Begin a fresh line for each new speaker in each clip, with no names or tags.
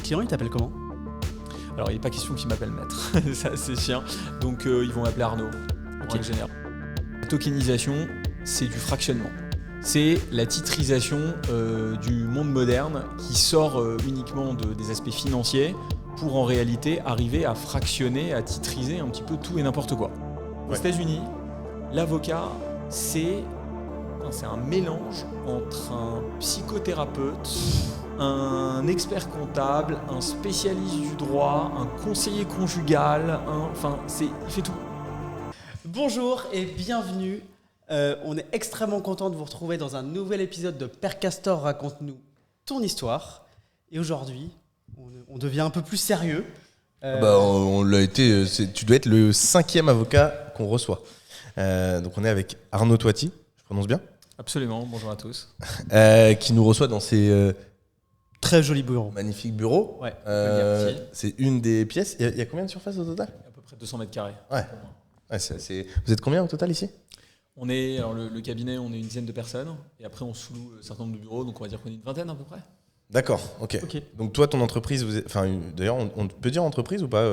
client, il t'appelle comment ?
Alors, il n'est pas question qu'ils m'appellent maître, ça c'est chiant. Donc, ils vont m'appeler Arnaud, en règle générale. La tokenisation, c'est du fractionnement. C'est la titrisation du monde moderne qui sort uniquement des aspects financiers pour en réalité arriver à fractionner, à titriser un petit peu tout et n'importe quoi. Aux États-Unis, l'avocat, c'est un mélange entre un psychothérapeute, un expert comptable, un spécialiste du droit, un conseiller conjugal, il fait tout.
Bonjour et bienvenue. On est extrêmement content de vous retrouver dans un nouvel épisode de Père Castor raconte-nous ton histoire. Et aujourd'hui, on devient un peu plus sérieux.
On l'a été. Tu dois être le 5e avocat qu'on reçoit. Donc on est avec Arnaud Toiti, je prononce bien ?
Absolument, bonjour à tous.
Qui nous reçoit dans ses
très joli bureau.
Magnifique bureau.
Ouais,
c'est une des pièces. Il y a combien de surface au total ?
À peu près 200 mètres carrés.
Ouais. Vous êtes combien au total ici ?
On est, alors le cabinet, on est une dizaine de personnes. Et après, on sous-loue un certain nombre de bureaux. Donc, on va dire qu'on est une vingtaine à peu près.
D'accord, ok. Donc, toi, ton entreprise, d'ailleurs, on peut dire entreprise ou pas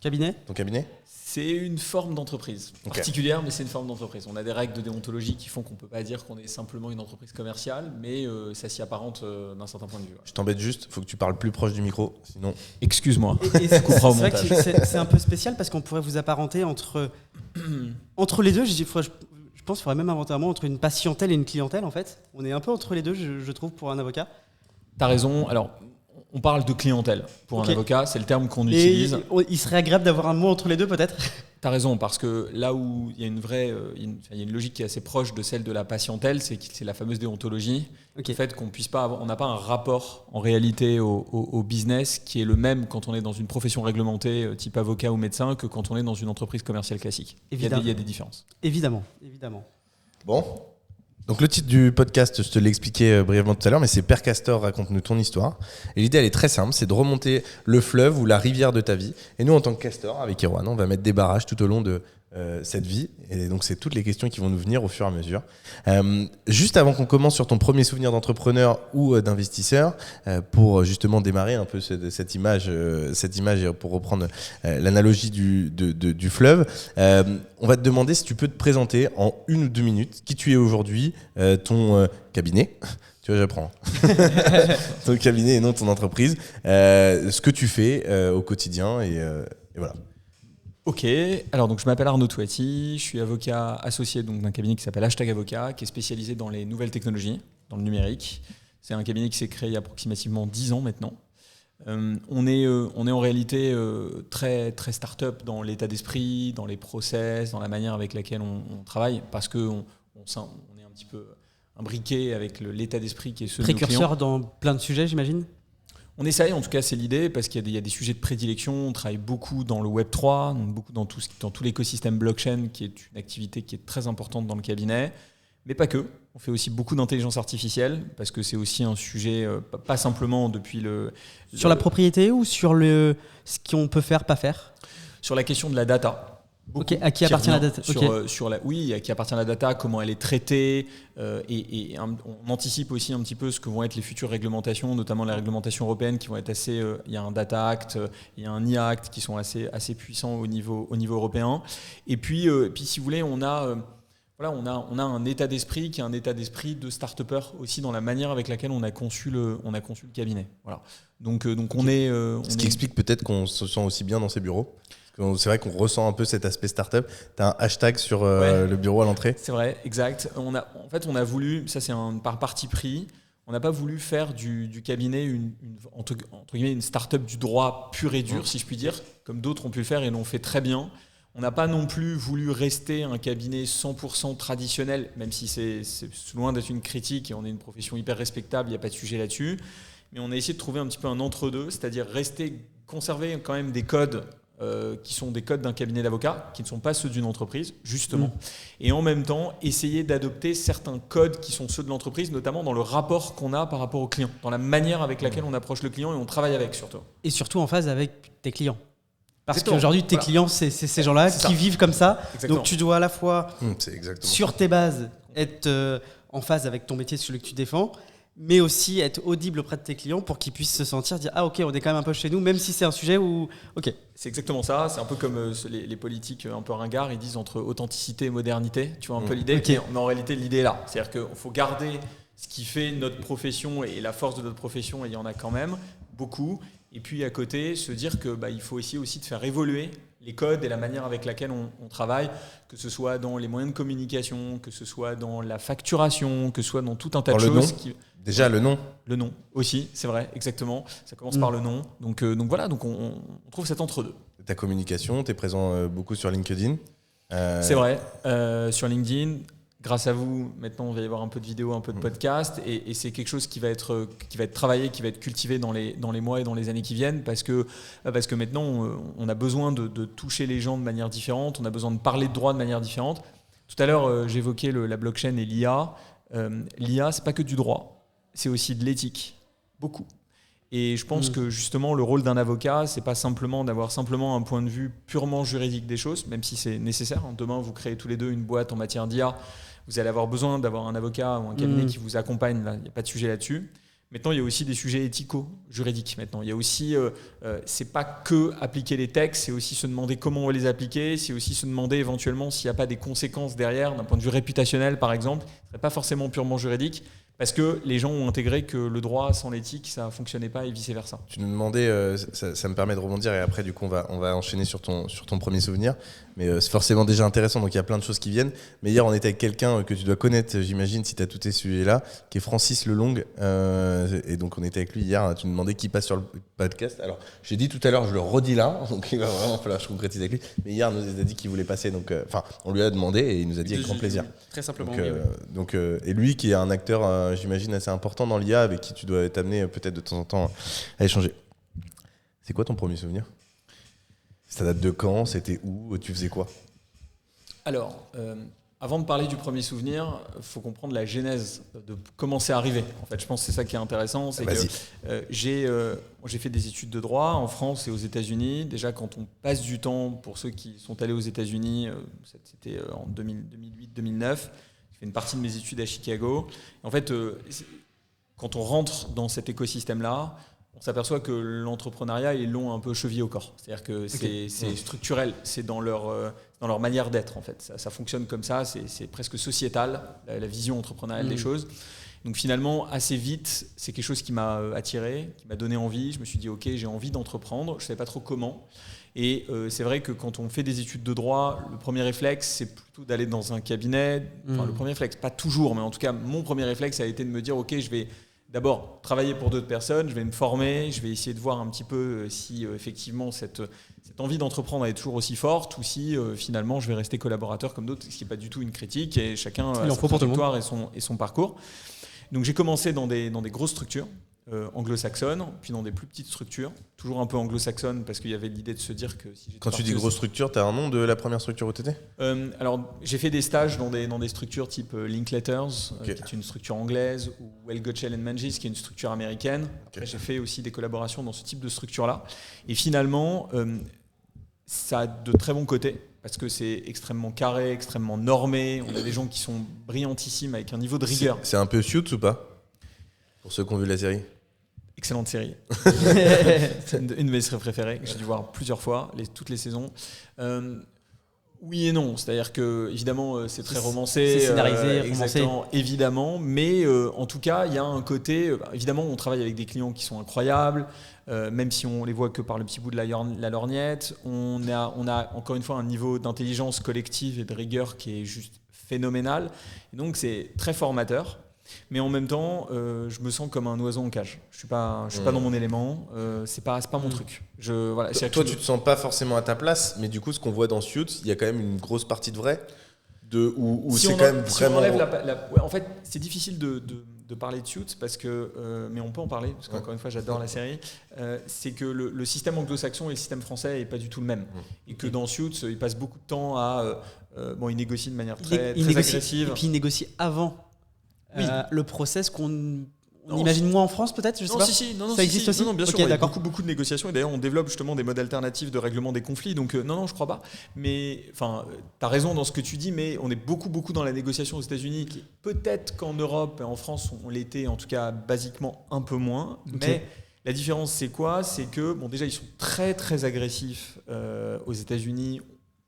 Cabinet ?
Ton cabinet ?
C'est une forme d'entreprise particulière, mais c'est une forme d'entreprise. On a des règles de déontologie qui font qu'on ne peut pas dire qu'on est simplement une entreprise commerciale, mais ça s'y apparente d'un certain point de vue.
Je t'embête juste, il faut que tu parles plus proche du micro, sinon...
Excuse-moi.
Et c'est vrai que c'est un peu spécial parce qu'on pourrait vous apparenter entre les deux. Je pense qu'il faudrait même inventer un mot entre une patientèle et une clientèle en fait. On est un peu entre les deux, je trouve, pour un avocat.
T'as raison. Alors, on parle de clientèle. Pour un avocat, c'est le terme qu'on utilise.
Il serait agréable d'avoir un mot entre les deux, peut-être.
T'as raison, parce que là où il y a une logique qui est assez proche de celle de la patientèle, c'est la fameuse déontologie. Le fait qu'on puisse pas on n'a pas un rapport en réalité au business qui est le même quand on est dans une profession réglementée type avocat ou médecin que quand on est dans une entreprise commerciale classique. Il y a des différences.
Évidemment.
Bon. Donc le titre du podcast, je te l'ai expliqué brièvement tout à l'heure, mais c'est Père Castor raconte-nous ton histoire. Et l'idée, elle est très simple, c'est de remonter le fleuve ou la rivière de ta vie. Et nous, en tant que Castor, avec Erwan, on va mettre des barrages tout au long de cette vie. Et donc, c'est toutes les questions qui vont nous venir au fur et à mesure. Juste avant qu'on commence sur ton premier souvenir d'entrepreneur ou d'investisseur, pour justement démarrer un peu cette image et pour reprendre l'analogie du fleuve, on va te demander si tu peux te présenter en 1 ou 2 minutes qui tu es aujourd'hui, ton cabinet. Tu vois, j'apprends. Ton cabinet et non ton entreprise. Ce que tu fais au quotidien et voilà.
Ok, alors donc je m'appelle Arnaud Toiti, je suis avocat associé donc d'un cabinet qui s'appelle #Avocat, qui est spécialisé dans les nouvelles technologies, dans le numérique. C'est un cabinet qui s'est créé il y a approximativement 10 ans maintenant. On est en réalité très, très start-up dans l'état d'esprit, dans les process, dans la manière avec laquelle on travaille, parce qu'on est un petit peu imbriqué avec l'état d'esprit qui est ceux de nos clients.
Précurseur dans plein de sujets, j'imagine ?
On essaye, en tout cas c'est l'idée, parce qu'il y a des sujets de prédilection. On travaille beaucoup dans le Web3, donc beaucoup dans tout l'écosystème blockchain, qui est une activité qui est très importante dans le cabinet. Mais pas que. On fait aussi beaucoup d'intelligence artificielle, parce que c'est aussi un sujet, pas simplement depuis
Sur la propriété ou sur ce qu'on peut faire, pas faire ?
Sur la question de la data.
À qui appartient la data ?
Oui, à qui appartient la data, comment elle est traitée, et on anticipe aussi un petit peu ce que vont être les futures réglementations, notamment les réglementations européennes qui vont être assez. Il y a un Data Act, il y a un IA Act qui sont assez puissants au niveau européen. Et puis si vous voulez, on a un état d'esprit qui est un état d'esprit de start-upper aussi dans la manière avec laquelle on a conçu le cabinet. Voilà. Donc on est.
Ce qui explique peut-être qu'on se sent aussi bien dans ces bureaux. C'est vrai qu'on ressent un peu cet aspect startup. Tu as un hashtag sur le bureau à l'entrée.
C'est vrai, exact. On a voulu, ça c'est par parti pris, on n'a pas voulu faire du cabinet entre guillemets une startup du droit pur et dur, si je puis dire, comme d'autres ont pu le faire et l'ont fait très bien. On n'a pas non plus voulu rester un cabinet 100% traditionnel, même si c'est loin d'être une critique et on est une profession hyper respectable, il n'y a pas de sujet là-dessus. Mais on a essayé de trouver un petit peu un entre-deux, c'est-à-dire conserver quand même des codes qui sont des codes d'un cabinet d'avocats, qui ne sont pas ceux d'une entreprise, justement. Et en même temps, essayer d'adopter certains codes qui sont ceux de l'entreprise, notamment dans le rapport qu'on a par rapport au client, dans la manière avec laquelle on approche le client et on travaille avec, surtout.
Et surtout en phase avec tes clients. Parce
Exactement.
qu'aujourd'hui, tes clients, c'est ces gens-là qui vivent comme ça.
Exactement.
Donc tu dois à la fois,
C'est exactement
sur tes bases, être en phase avec ton métier, celui que tu défends, mais aussi être audible auprès de tes clients pour qu'ils puissent se sentir, dire ah ok, on est quand même un peu chez nous, même si c'est un sujet où ok.
C'est exactement ça. C'est un peu comme les politiques un peu ringards, ils disent entre authenticité et modernité. Tu vois un peu l'idée.
Okay.
Mais en réalité, l'idée est là. C'est-à-dire qu'il faut garder ce qui fait notre profession et la force de notre profession, et il y en a quand même beaucoup. Et puis à côté, se dire que il faut essayer aussi de faire évoluer les codes et la manière avec laquelle on travaille, que ce soit dans les moyens de communication, que ce soit dans la facturation, que ce soit dans tout un tas de choses.
Déjà, le nom.
Le nom aussi, c'est vrai, exactement. Ça commence par le nom. Donc voilà, donc on trouve cet entre-deux.
Ta communication, tu es présent beaucoup sur LinkedIn.
C'est vrai, sur LinkedIn. Grâce à vous, maintenant, on va y avoir un peu de vidéos, un peu de podcast, et c'est quelque chose qui va être travaillé, qui va être cultivé dans les mois et dans les années qui viennent, parce que maintenant, on a besoin de toucher les gens de manière différente, on a besoin de parler de droit de manière différente. Tout à l'heure, j'évoquais la blockchain et l'IA. L'IA, c'est pas que du droit, c'est aussi de l'éthique, beaucoup. Et je pense que justement, le rôle d'un avocat, c'est pas simplement d'avoir simplement un point de vue purement juridique des choses, même si c'est nécessaire. Demain, vous créez tous les deux une boîte en matière d'IA. Vous allez avoir besoin d'avoir un avocat ou un cabinet qui vous accompagne. Il n'y a pas de sujet là-dessus. Maintenant, il y a aussi des sujets éthico-juridiques. Maintenant, il y a aussi, c'est pas que appliquer les textes, c'est aussi se demander comment on va les appliquer. C'est aussi se demander éventuellement s'il n'y a pas des conséquences derrière, d'un point de vue réputationnel, par exemple. Ce ne serait pas forcément purement juridique. Parce que les gens ont intégré que le droit sans l'éthique, ça ne fonctionnait pas et vice-versa.
Tu nous demandais, ça me permet de rebondir et après du coup on va enchaîner sur ton premier souvenir. Mais c'est forcément déjà intéressant, donc il y a plein de choses qui viennent. Mais hier on était avec quelqu'un que tu dois connaître, j'imagine, si tu as tous tes sujets-là, qui est Francis Lelong. Et donc on était avec lui hier, tu nous demandais qui passe sur le podcast. Alors j'ai dit tout à l'heure, je le redis là, donc il va vraiment falloir que je concrétise avec lui. Mais hier il nous a dit qu'il voulait passer, donc on lui a demandé et il nous a dit avec grand plaisir.
Très simplement.
Donc, et lui qui est un acteur, j'imagine, assez important dans l'IA, avec qui tu dois t'amener peut-être de temps en temps à échanger. C'est quoi ton premier souvenir ? Ça date de quand ? C'était où ? Tu faisais quoi ?
Alors, avant de parler du premier souvenir, il faut comprendre la genèse de comment c'est arrivé. En fait, je pense que c'est ça qui est intéressant. C'est que j'ai fait des études de droit en France et aux États-Unis. Déjà, quand on passe du temps, pour ceux qui sont allés aux États-Unis, c'était en 2008-2009. J'ai fait une partie de mes études à Chicago. En fait, quand on rentre dans cet écosystème-là, on s'aperçoit que l'entrepreneuriat, ils l'ont un peu chevillé au corps. C'est-à-dire que c'est structurel, c'est dans leur manière d'être en fait. Ça fonctionne comme ça, c'est presque sociétal, la vision entrepreneuriale des choses. Donc finalement, assez vite, c'est quelque chose qui m'a attiré, qui m'a donné envie. Je me suis dit, ok, j'ai envie d'entreprendre, je ne savais pas trop comment. Et c'est vrai que quand on fait des études de droit, le premier réflexe, c'est plutôt d'aller dans un cabinet. Enfin, le premier réflexe, pas toujours, mais en tout cas, mon premier réflexe a été de me dire, ok, je vais d'abord travailler pour d'autres personnes, je vais me former, je vais essayer de voir un petit peu si effectivement cette envie d'entreprendre est toujours aussi forte ou si finalement je vais rester collaborateur comme d'autres, ce qui n'est pas du tout une critique et chacun a sa trajectoire et son parcours. Donc j'ai commencé dans des grosses structures anglo-saxonnes, puis dans des plus petites structures, toujours un peu anglo-saxonnes parce qu'il y avait l'idée de se dire que si j'étais
Quand tu dis grosse structure, tu as un nom de la première structure où tu étais ?
Alors j'ai fait des stages dans des structures type Linkletters, qui est une structure anglaise, ou Well Gotshal & Manges, qui est une structure américaine. Après, j'ai fait aussi des collaborations dans ce type de structure-là. Et finalement, ça a de très bons côtés, parce que c'est extrêmement carré, extrêmement normé. On a des gens qui sont brillantissimes, avec un niveau de rigueur.
C'est un peu Suits ou pas ? Pour ceux qui ont vu la série ?
Excellente série. C'est une de mes séries préférées, que j'ai dû voir plusieurs fois, toutes les saisons. Oui et non, c'est-à-dire que évidemment c'est très romancé,
c'est scénarisé,
exactement, évidemment, mais en tout cas il y a un côté, évidemment on travaille avec des clients qui sont incroyables, même si on les voit que par le petit bout de la lorgnette, on a encore une fois un niveau d'intelligence collective et de rigueur qui est juste phénoménal, et donc c'est très formateur. Mais en même temps, je me sens comme un oiseau en cage. Je suis pas dans mon élément. C'est pas mon truc. Toi,
tu te sens pas forcément à ta place, mais du coup, ce qu'on voit dans Suits, il y a quand même une grosse partie de vrai. Où
si
c'est quand même vraiment.
En fait, c'est difficile de parler de Suits parce que, mais on peut en parler parce qu'encore une fois, j'adore la série. C'est que le système anglo-saxon et le système français est pas du tout le même, et que dans Suits, il passe beaucoup de temps à il négocie de manière très agressive.
Et puis il négocie avant. Oui. Le process qu'on On imagine moins en France peut-être, je sais pas.
Non,
ça existe aussi.
Non, bien sûr,
Ok,
il y a
d'accord.
beaucoup de négociations et d'ailleurs on développe justement des modes alternatifs de règlement des conflits. Donc non, je crois pas. Mais enfin, t'as raison dans ce que tu dis, mais on est beaucoup dans la négociation aux États-Unis. Peut-être qu'en Europe et en France on l'était, en tout cas basiquement un peu moins.
Ok.
Mais la différence c'est quoi ? C'est que bon, déjà ils sont très agressifs aux États-Unis.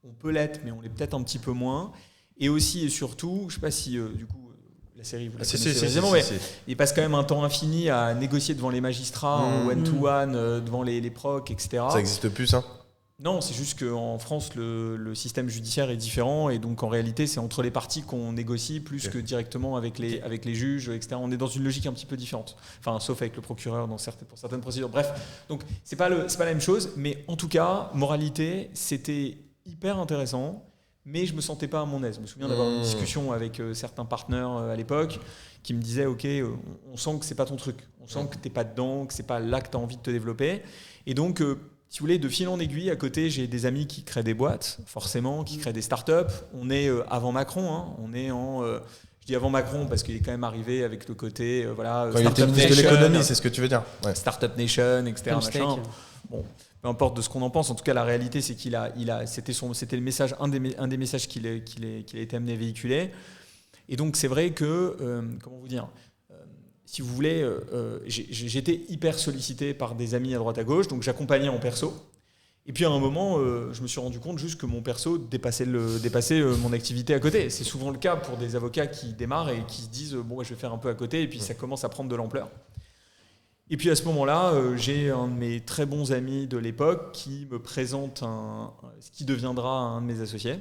On peut l'être, mais on l'est peut-être un petit peu moins. Et aussi et surtout, je sais pas si du coup. La série, vous la connaissez évidemment, mais il passe quand même un temps infini à négocier devant les magistrats, en one-to-one, devant les procs, etc.
Ça n'existe plus, ça ?
Non, c'est juste qu'en France, le système judiciaire est différent, et donc en réalité, c'est entre les parties qu'on négocie plus que directement avec les juges, etc. On est dans une logique un petit peu différente. Enfin, sauf avec le procureur pour certaines procédures. Bref, donc c'est pas la même chose, mais en tout cas, moralité, c'était hyper intéressant. Mais je me sentais pas à mon aise. Je me souviens d'avoir une discussion avec certains partenaires à l'époque qui me disaient ok, on sent que c'est pas ton truc, on sent que t'es pas dedans, que c'est pas là que t'as envie de te développer. Et donc, si vous voulez, de fil en aiguille, à côté, j'ai des amis qui créent des boîtes, forcément, qui créent des startups. On est avant Macron, hein. On est en je dis avant Macron parce qu'il est quand même arrivé avec le côté voilà.
Quand il était ministre de l'économie, c'est ce que tu veux dire. Ouais.
Startup Nation, etc.
Machin.
Bon. Peu importe de ce qu'on en pense, en tout cas la réalité c'est c'était le message, un des messages qu'il a été amené à véhiculer. Et donc c'est vrai que comment vous dire, si vous voulez, j'étais hyper sollicité par des amis à droite à gauche, donc j'accompagnais en perso. Et puis à un moment, je me suis rendu compte juste que mon perso dépassait mon activité à côté. C'est souvent le cas pour des avocats qui démarrent et qui se disent bon, je vais faire un peu à côté, et puis ça commence à prendre de l'ampleur. Et puis à ce moment-là, j'ai un de mes très bons amis de l'époque qui me présente ce qui deviendra un de mes associés,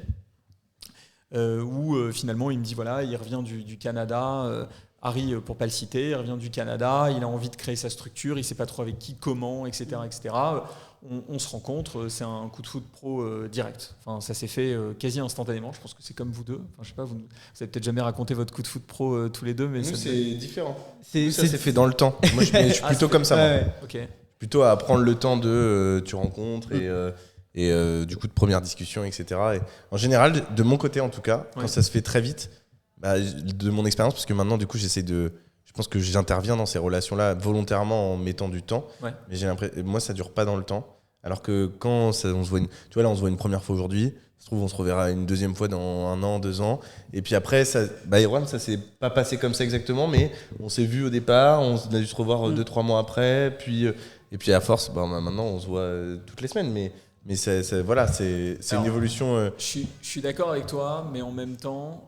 où finalement il me dit voilà, il revient du Canada, Harry pour pas le citer, il revient du Canada, il a envie de créer sa structure, il sait pas trop avec qui, comment, etc. On se rencontre, c'est un coup de foot pro direct. Enfin, ça s'est fait quasi instantanément. Je pense que c'est comme vous deux. Enfin, je sais pas, vous avez peut-être jamais raconté votre coup de foot pro tous les deux, mais
nous,
ça
c'est différent. Ça s'est fait dans le temps. Moi, je suis plutôt comme ça.
Ouais.
Ok.
Plutôt à prendre le temps de tu rencontres et du coup de première discussion, etc. Et en général, de mon côté en tout cas, quand ça se fait très vite, de mon expérience, parce que maintenant du coup je pense que j'interviens dans ces relations-là volontairement en mettant du temps, mais j'ai l'impression, moi ça dure pas dans le temps. Alors que quand on se voit on se voit une première fois aujourd'hui, ça se trouve on se reverra une deuxième fois dans 1 an, 2 ans, et puis après ça s'est pas passé comme ça exactement, mais on s'est vu au départ, on a dû se revoir 2-3 mois après, puis et puis à force, maintenant on se voit toutes les semaines, mais voilà, c'est une évolution.
Je suis d'accord avec toi, mais en même temps,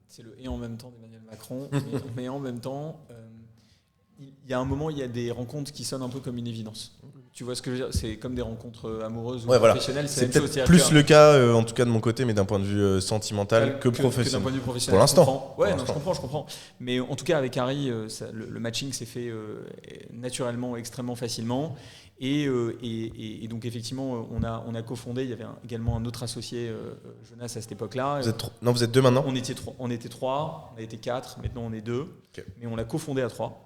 c'est le et en même temps d'Emmanuel Macron, mais en même temps, il y a un moment, il y a des rencontres qui sonnent un peu comme une évidence. Tu vois ce que je veux dire ? C'est comme des rencontres amoureuses ou professionnelles.
C'est peut-être plus le cas, en tout cas de mon côté, mais d'un point de vue sentimental que professionnel.
Que d'un point de vue professionnel.
Pour l'instant.
Je comprends. Mais en tout cas, avec Harry, le matching s'est fait naturellement, extrêmement facilement. Et donc effectivement, on a cofondé. Il y avait également un autre associé, Jonas, à cette époque-là.
Vous êtes 2 maintenant ?
On était 3, on a été 4, maintenant on est 2. Okay. Mais on l'a cofondé à 3.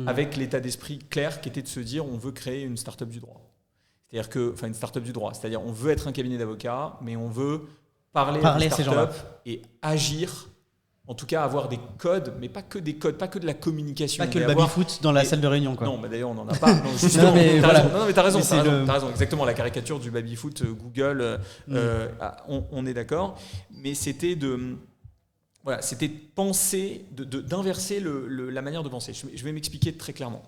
Avec l'état d'esprit clair qui était de se dire on veut créer une start-up du droit. Une start-up du droit. C'est-à-dire on veut être un cabinet d'avocats, mais on veut parler à des start-up et agir, en tout cas avoir des codes, mais pas que des codes, pas que de la communication.
Pas que le baby-foot dans la salle de réunion, quoi.
Non, d'ailleurs on n'en a pas. Non, justement, mais t'as raison. Exactement, la caricature du baby-foot, Google, on est d'accord. Mais c'était c'était de penser, d'inverser la manière de penser. Je vais m'expliquer très clairement.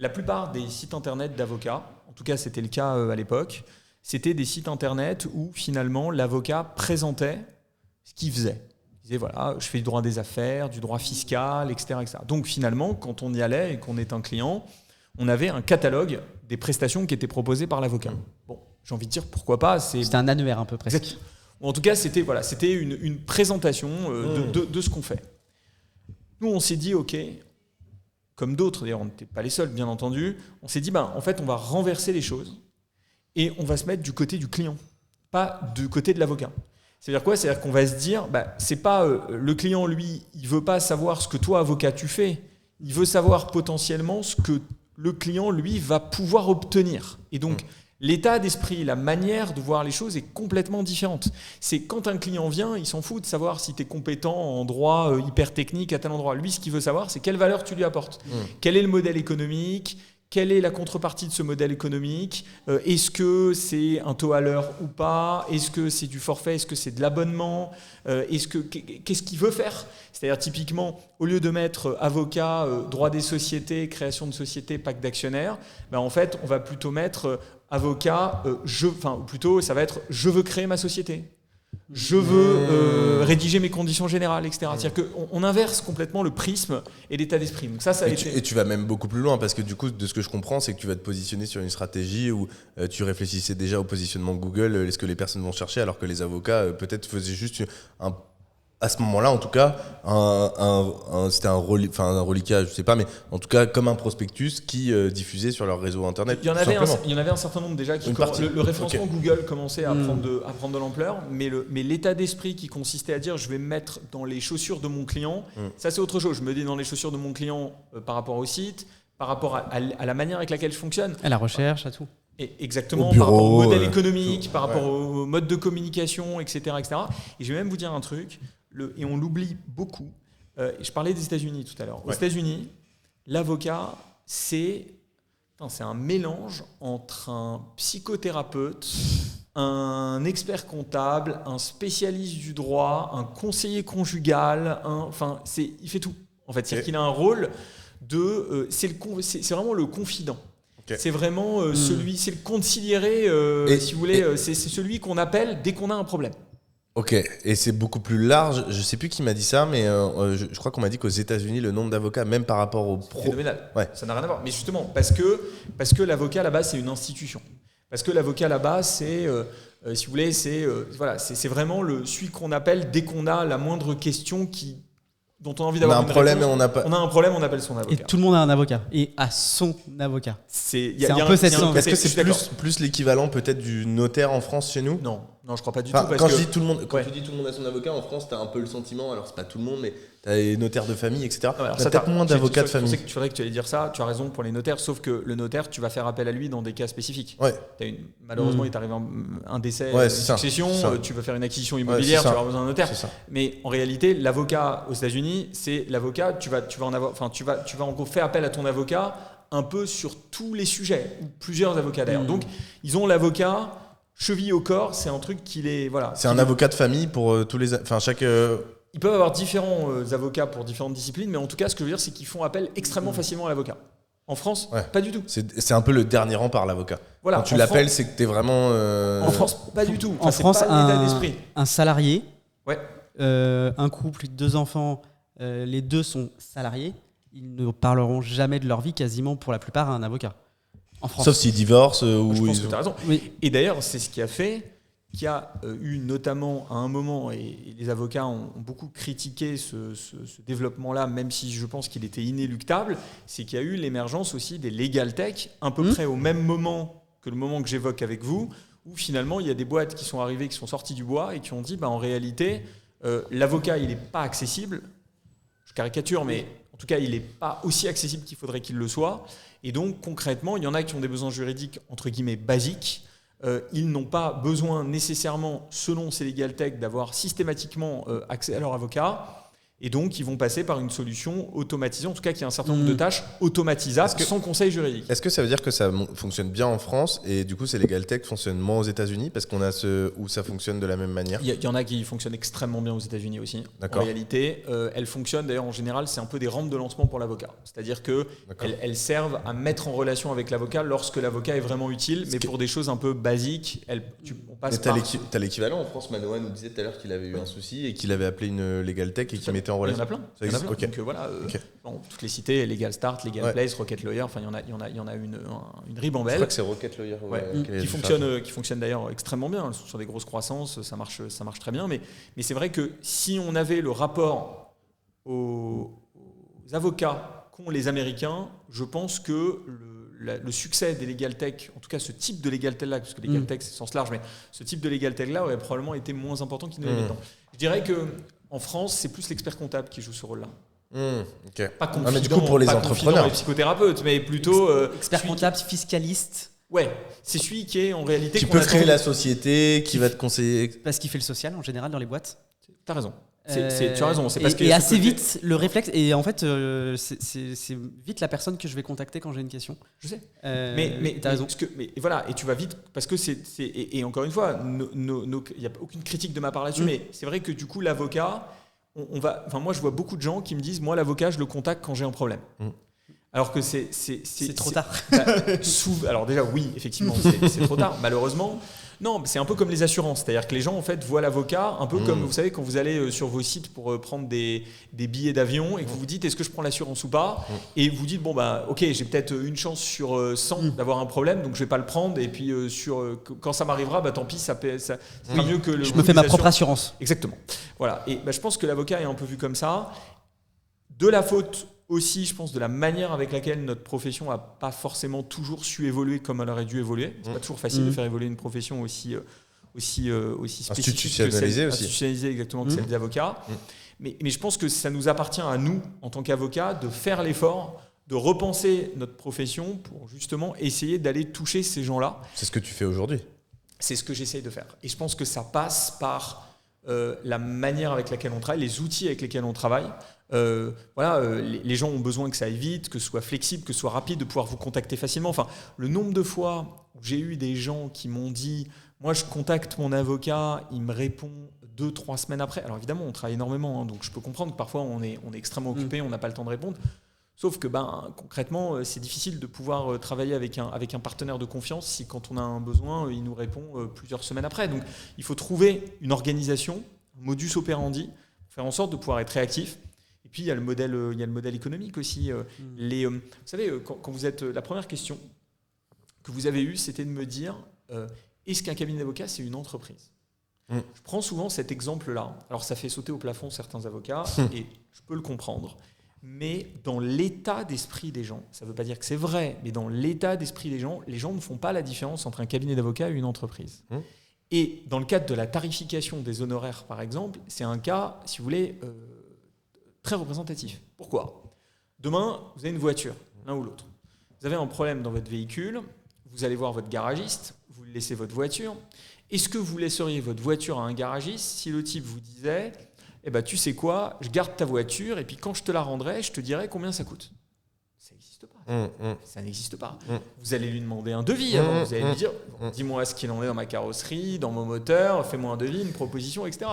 La plupart des sites internet d'avocats, en tout cas c'était le cas à l'époque, c'était des sites internet où finalement l'avocat présentait ce qu'il faisait. Il disait voilà, je fais du droit des affaires, du droit fiscal, etc. Donc finalement, quand on y allait et qu'on est un client, on avait un catalogue des prestations qui étaient proposées par l'avocat. Bon, j'ai envie de dire pourquoi pas.
C'était un annuaire un peu presque.
Exact. En tout cas, c'était une présentation de ce qu'on fait. Nous, on s'est dit, ok, comme d'autres, d'ailleurs, on n'était pas les seuls, bien entendu, on s'est dit, en fait, on va renverser les choses et on va se mettre du côté du client, pas du côté de l'avocat. C'est-à-dire quoi ? C'est-à-dire qu'on va se dire, c'est pas le client, lui, il veut pas savoir ce que toi, avocat, tu fais. Il veut savoir potentiellement ce que le client, lui, va pouvoir obtenir. Et donc, L'état d'esprit, la manière de voir les choses est complètement différente. C'est quand un client vient, il s'en fout de savoir si tu es compétent en droit hyper technique à tel endroit. Lui, ce qu'il veut savoir, c'est quelle valeur tu lui apportes. Quel est le modèle économique ? Quelle est la contrepartie de ce modèle économique ? Est-ce que c'est un taux à l'heure ou pas ? Est-ce que c'est du forfait ? Est-ce que c'est de l'abonnement ? Qu'est-ce qu'il veut faire ? C'est-à-dire typiquement, au lieu de mettre avocat, droit des sociétés, création de sociétés, pacte d'actionnaires, en fait, on va plutôt mettre avocat, plutôt ça va être je veux créer ma société. Je veux rédiger mes conditions générales, etc. C'est-à-dire qu'on inverse complètement le prisme et l'état d'esprit. Donc ça a été...
Et tu vas même beaucoup plus loin parce que du coup, de ce que je comprends, c'est que tu vas te positionner sur une stratégie où tu réfléchissais déjà au positionnement Google, est-ce que les personnes vont chercher, alors que les avocats peut-être faisaient juste à ce moment-là, en tout cas, c'était un reliquat, je sais pas, mais en tout cas comme un prospectus qui diffusait sur leur réseau internet.
Il y en avait un certain nombre déjà qui le référencement Google commençait à prendre de l'ampleur, mais l'état d'esprit qui consistait à dire je vais me mettre dans les chaussures de mon client, ça c'est autre chose. Je me dis dans les chaussures de mon client par rapport au site, par rapport à la manière avec laquelle je fonctionne.
À la recherche, à tout.
Et exactement,
au bureau,
par rapport au modèle économique, par rapport au mode de communication, etc., etc. Et je vais même vous dire un truc. Et on l'oublie beaucoup. Je parlais des États-Unis tout à l'heure. Aux États-Unis, l'avocat, c'est un mélange entre un psychothérapeute, un expert comptable, un spécialiste du droit, un conseiller conjugal. Il fait tout. En fait, c'est-à-dire qu'il a un rôle de. C'est vraiment le confident. Okay. C'est vraiment c'est le conciliéré, si vous voulez. C'est celui qu'on appelle dès qu'on a un problème.
Ok, et c'est beaucoup plus large. Je sais plus qui m'a dit ça, mais je crois qu'on m'a dit qu'aux États-Unis, le nombre d'avocats, même par rapport aux pros,
phénoménal. Ouais. Ça n'a rien à voir. Mais justement, parce que l'avocat là-bas, c'est une institution. Parce que l'avocat là-bas, c'est, si vous voulez, c'est vraiment celui qu'on appelle dès qu'on a la moindre question dont on a envie d'avoir
une réponse. On
a un problème, on appelle son avocat.
Et tout le monde a un avocat. Et a son avocat.
C'est
un peu cette sens.
Est-ce que c'est plus l'équivalent peut-être du notaire en France chez nous ?
Non, je crois pas du tout.
Quand tu dis tout le monde a son avocat, en France, tu as un peu le sentiment, alors c'est pas tout le monde, mais tu as les notaires de famille, etc. Tu as peut-être moins d'avocats de famille.
Tu faudrait que tu allais dire ça, tu as raison pour les notaires, sauf que le notaire, tu vas faire appel à lui dans des cas spécifiques.
Ouais.
Malheureusement, il t'arrive un décès, une succession, tu vas faire une acquisition immobilière, tu vas avoir besoin d'un notaire. Mais en réalité, l'avocat aux États-Unis, c'est l'avocat, tu vas en gros faire appel à ton avocat un peu sur tous les sujets, ou plusieurs avocats d'ailleurs. Donc, ils ont l'avocat cheville au corps, c'est un truc qui les... Voilà,
c'est un avocat de famille pour tous les... Enfin, chaque...
Ils peuvent avoir différents avocats pour différentes disciplines, mais en tout cas, ce que je veux dire, c'est qu'ils font appel extrêmement facilement à l'avocat. En France, pas du tout.
C'est un peu le dernier rang par l'avocat. Voilà, quand tu l'appelles, c'est que tu es vraiment...
En France, pas du tout.
En France,
pas l'état d'esprit.
Un salarié, un couple, 2 enfants, les 2 sont salariés, ils ne parleront jamais de leur vie quasiment pour la plupart à un avocat. En France.
Sauf s'ils divorcent
ou je pense que tu as raison. Oui. Et d'ailleurs, c'est ce qui a fait qu'il y a eu notamment à un moment, et les avocats ont beaucoup critiqué ce développement-là, même si je pense qu'il était inéluctable, c'est qu'il y a eu l'émergence aussi des legal tech, à peu près au même moment que le moment que j'évoque avec vous, où finalement il y a des boîtes qui sont arrivées, qui sont sorties du bois et qui ont dit en réalité, l'avocat il n'est pas accessible, je caricature, mais en tout cas il n'est pas aussi accessible qu'il faudrait qu'il le soit. Et donc, concrètement, il y en a qui ont des besoins juridiques, entre guillemets, basiques. Ils n'ont pas besoin nécessairement, selon ces legal tech, d'avoir systématiquement accès à leur avocat. Et donc, ils vont passer par une solution automatisée, en tout cas qui a un certain nombre de tâches automatisables sans conseil juridique.
Est-ce que ça veut dire que ça fonctionne bien en France et du coup, ces legal tech fonctionnent moins aux États-Unis parce qu'on a où ça fonctionne de la même manière ?
Il y en a qui fonctionnent extrêmement bien aux États-Unis aussi.
D'accord.
En réalité, elles fonctionnent d'ailleurs en général, c'est un peu des rampes de lancement pour l'avocat. C'est-à-dire qu'elles servent à mettre en relation avec l'avocat lorsque l'avocat est vraiment utile, mais pour des choses un peu basiques, on passe par...
T'as l'équivalent en France. Manoa nous disait tout à l'heure qu'il avait eu un souci et qu'il avait appelé une legal tech et qu'il mettait en relation.
Il y en a plein.
Okay.
Donc voilà, toutes les cités, Legal Start, Legal Place, Rocket Lawyer, enfin il y en a une ribambelle. Je
crois que c'est Rocket Lawyer
qui fonctionne d'ailleurs extrêmement bien. Elles sont sur des grosses croissances, ça marche très bien. Mais c'est vrai que si on avait le rapport aux avocats qu'ont les Américains, je pense que le succès des legal tech, en tout cas ce type de legal tech là, parce que legal tech c'est sens large, mais ce type de legal tech là aurait probablement été moins important qu'il ne l'est maintenant. Je dirais que en France, c'est plus l'expert comptable qui joue ce rôle-là.
Okay.
Pas confident,
mais du coup, pour les entrepreneurs,
les psychothérapeutes, mais plutôt
expert comptable, fiscaliste.
Ouais, c'est celui qui est en réalité.
Qui
qu'on
peut
attend.
créer la société, qui va te conseiller.
Parce qu'il fait le social en général dans les boîtes.
T'as raison. Tu as raison. C'est parce que
et
ce
assez
côté-
vite, le réflexe. Et en fait, c'est vite la personne que je vais contacter quand j'ai une question.
Je sais.
Mais t'as raison.
Mais voilà, et tu vas vite parce que et encore une fois, il n'y a aucune critique de ma part là-dessus, mais c'est vrai que du coup l'avocat, moi je vois beaucoup de gens qui me disent, moi l'avocat je le contacte quand j'ai un problème. Alors que c'est
trop tard.
Alors déjà oui, effectivement c'est trop tard, malheureusement. Non, c'est un peu comme les assurances, c'est-à-dire que les gens en fait voient l'avocat un peu comme vous savez quand vous allez sur vos sites pour prendre des billets d'avion et que vous vous dites est-ce que je prends l'assurance ou pas, et vous dites bon bah ok j'ai peut-être une chance sur 100 d'avoir un problème donc je vais pas le prendre, et puis quand ça m'arrivera bah tant pis c'est pas mieux que
Je me fais ma propre assurance.
Exactement. Voilà, et je pense que l'avocat est un peu vu comme ça, de la faute aussi, je pense, de la manière avec laquelle notre profession n'a pas forcément toujours su évoluer comme elle aurait dû évoluer. C'est pas toujours facile de faire évoluer une profession aussi spécifique que celle, institutionnalisée exactement que celle d'avocat. Mais je pense que ça nous appartient à nous, en tant qu'avocats, de faire l'effort de repenser notre profession pour justement essayer d'aller toucher ces gens-là.
C'est ce que tu fais aujourd'hui.
C'est ce que j'essaye de faire. Et je pense que ça passe par la manière avec laquelle on travaille, les outils avec lesquels on travaille. Les gens ont besoin que ça aille vite, que ce soit flexible, que ce soit rapide, de pouvoir vous contacter facilement. Enfin, le nombre de fois où j'ai eu des gens qui m'ont dit moi je contacte mon avocat, il me répond 2-3 semaines après. Alors évidemment on travaille énormément, donc je peux comprendre que parfois on est extrêmement occupé, on n'a pas le temps de répondre. Sauf que concrètement c'est difficile de pouvoir travailler avec un partenaire de confiance si quand on a un besoin il nous répond plusieurs semaines après. Donc il faut trouver une organisation, un modus operandi, pour faire en sorte de pouvoir être réactif. Et puis il y a le modèle économique aussi. Vous savez, quand vous êtes, la première question que vous avez eue, c'était de me dire est-ce qu'un cabinet d'avocats c'est une entreprise ? Je prends souvent cet exemple-là. Alors ça fait sauter au plafond certains avocats et je peux le comprendre. Mais dans l'état d'esprit des gens, ça ne veut pas dire que c'est vrai, mais dans l'état d'esprit des gens, les gens ne font pas la différence entre un cabinet d'avocats et une entreprise. Et dans le cadre de la tarification des honoraires, par exemple, c'est un cas, si vous voulez, très représentatif. Pourquoi ? Demain, vous avez une voiture, l'un ou l'autre. Vous avez un problème dans votre véhicule, vous allez voir votre garagiste, vous laissez votre voiture. Est-ce que vous laisseriez votre voiture à un garagiste si le type vous disait eh ben, tu sais quoi, je garde ta voiture et puis quand je te la rendrai, je te dirai combien ça coûte. Ça n'existe pas. Ça n'existe pas. Vous allez lui demander un devis avant. Vous allez lui dire dis-moi ce qu'il en est dans ma carrosserie, dans mon moteur, fais-moi un devis, une proposition, etc.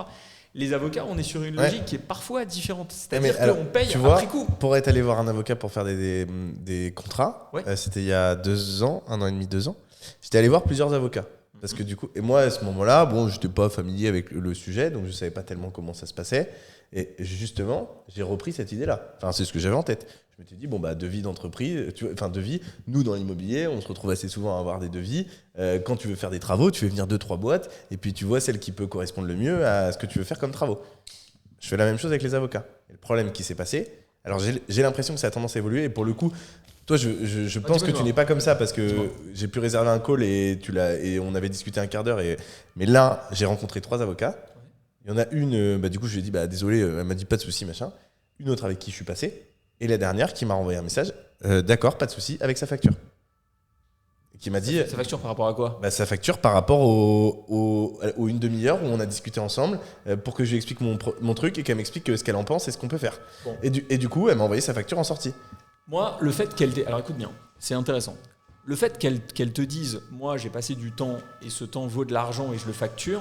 Les avocats, on est sur une logique qui est parfois différente. C'est-à-dire qu'on paye après coup.
Pour être allé voir un avocat pour faire des contrats, c'était il y a 2 ans, 1 an et demi, 2 ans, j'étais allé voir plusieurs avocats. Parce que du coup, et moi à ce moment-là, je n'étais pas familier avec le sujet, donc je ne savais pas tellement comment ça se passait. Et justement, j'ai repris cette idée-là. Enfin, c'est ce que j'avais en tête. Je m'étais dit, devis d'entreprise, devis, nous dans l'immobilier, on se retrouve assez souvent à avoir des devis. Quand tu veux faire des travaux, tu fais venir 2-3 boîtes, et puis tu vois celle qui peut correspondre le mieux à ce que tu veux faire comme travaux. Je fais la même chose avec les avocats. Et le problème qui s'est passé, alors j'ai l'impression que ça a tendance à évoluer, et pour le coup, toi, je pense que tu n'es pas comme ça parce que j'ai pu réserver un call et on avait discuté un quart d'heure. Mais là, j'ai rencontré 3 avocats. Il y en a une, du coup, je lui ai dit désolé, elle m'a dit pas de souci, machin. Une autre avec qui je suis passé. Et la dernière qui m'a renvoyé un message d'accord, pas de souci, avec sa facture. Qui m'a dit.
Sa facture par rapport à quoi ?
Sa facture par rapport aux une demi-heure où on a discuté ensemble pour que je lui explique mon truc et qu'elle m'explique ce qu'elle en pense et ce qu'on peut faire. Bon. Et du coup, elle m'a envoyé sa facture en sortie.
Moi, le fait qu'elle... Alors écoute bien, c'est intéressant. Le fait qu'elle te dise, moi j'ai passé du temps et ce temps vaut de l'argent et je le facture,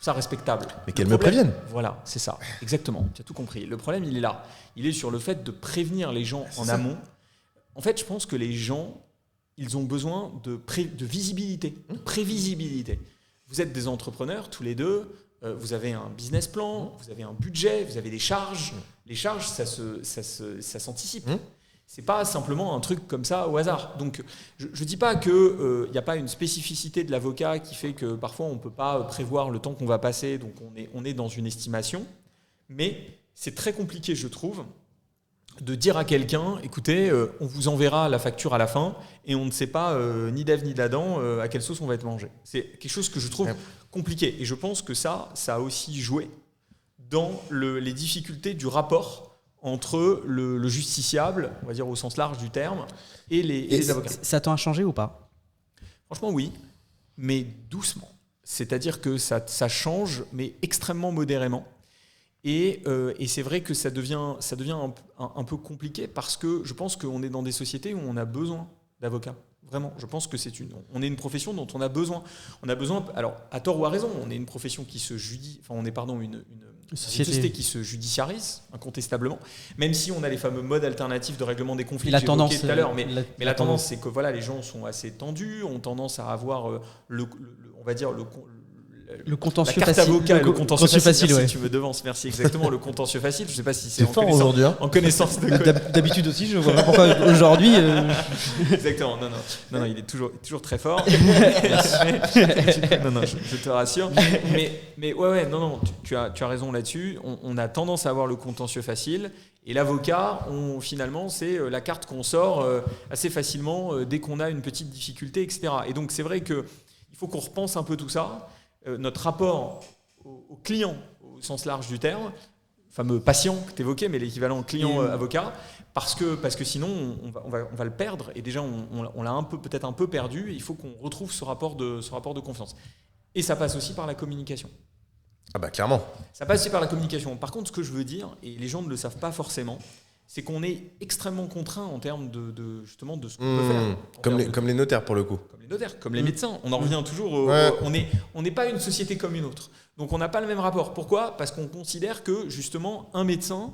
ça respectable.
Mais qu'elle me prévienne.
Voilà, c'est ça, exactement, tu as tout compris. Le problème, il est là. Il est sur le fait de prévenir les gens en amont. En fait, je pense que les gens, ils ont besoin de visibilité, de prévisibilité. Vous êtes des entrepreneurs, tous les deux, vous avez un business plan, vous avez un budget, vous avez des charges. Les charges, ça s'anticipe. C'est pas simplement un truc comme ça au hasard. Donc, je dis pas que y a pas une spécificité de l'avocat qui fait que parfois on peut pas prévoir le temps qu'on va passer, donc on est dans une estimation. Mais c'est très compliqué, je trouve, de dire à quelqu'un, écoutez, on vous enverra la facture à la fin et on ne sait pas ni d'Ève ni d'Adam à quelle sauce on va être mangé. C'est quelque chose que je trouve compliqué. Et je pense que ça a aussi joué dans les difficultés du rapport entre le justiciable, on va dire au sens large du terme, et les avocats.
Ça tend à changer ou pas ?
Franchement, oui, mais doucement. C'est-à-dire que ça change, mais extrêmement modérément. Et c'est vrai que ça devient un peu compliqué parce que je pense qu'on est dans des sociétés où on a besoin d'avocats. Vraiment, je pense que on est une profession dont on a besoin. On a besoin, alors à tort ou à raison, on est une profession qui se une société qui se judiciarise incontestablement. Même si on a les fameux modes alternatifs de règlement des conflits que j'évoquais tout à l'heure, mais la tendance c'est que voilà, les gens sont assez tendus, ont tendance à avoir on va dire
le contentieux
la carte
facile.
avocat et le contentieux facile.
Ouais.
Tu me devances, merci exactement. Le contentieux facile, je ne sais pas si c'est
fort aujourd'hui.
En connaissance de
D'habitude aussi, je vois pas pourquoi aujourd'hui.
Exactement. Non, il est toujours très fort. Non, je te rassure. Mais ouais, non, tu as raison là-dessus. On a tendance à avoir le contentieux facile. Et l'avocat, finalement, c'est la carte qu'on sort assez facilement dès qu'on a une petite difficulté, etc. Et donc, c'est vrai qu'il faut qu'on repense un peu tout ça. Notre rapport au client, au sens large du terme, le fameux patient que tu évoquais, mais l'équivalent client-avocat, parce que sinon, on va le perdre. Et déjà, on l'a peut-être un peu perdu. Et il faut qu'on retrouve ce rapport de confiance. Et ça passe aussi par la communication.
Ah bah clairement.
Ça passe aussi par la communication. Par contre, ce que je veux dire, et les gens ne le savent pas forcément, c'est qu'on est extrêmement contraint en termes justement de ce qu'on peut faire.
Comme les notaires pour le coup.
Comme les notaires, comme les médecins. On en revient toujours on n'est pas une société comme une autre. Donc on n'a pas le même rapport. Pourquoi ? Parce qu'on considère que justement un médecin,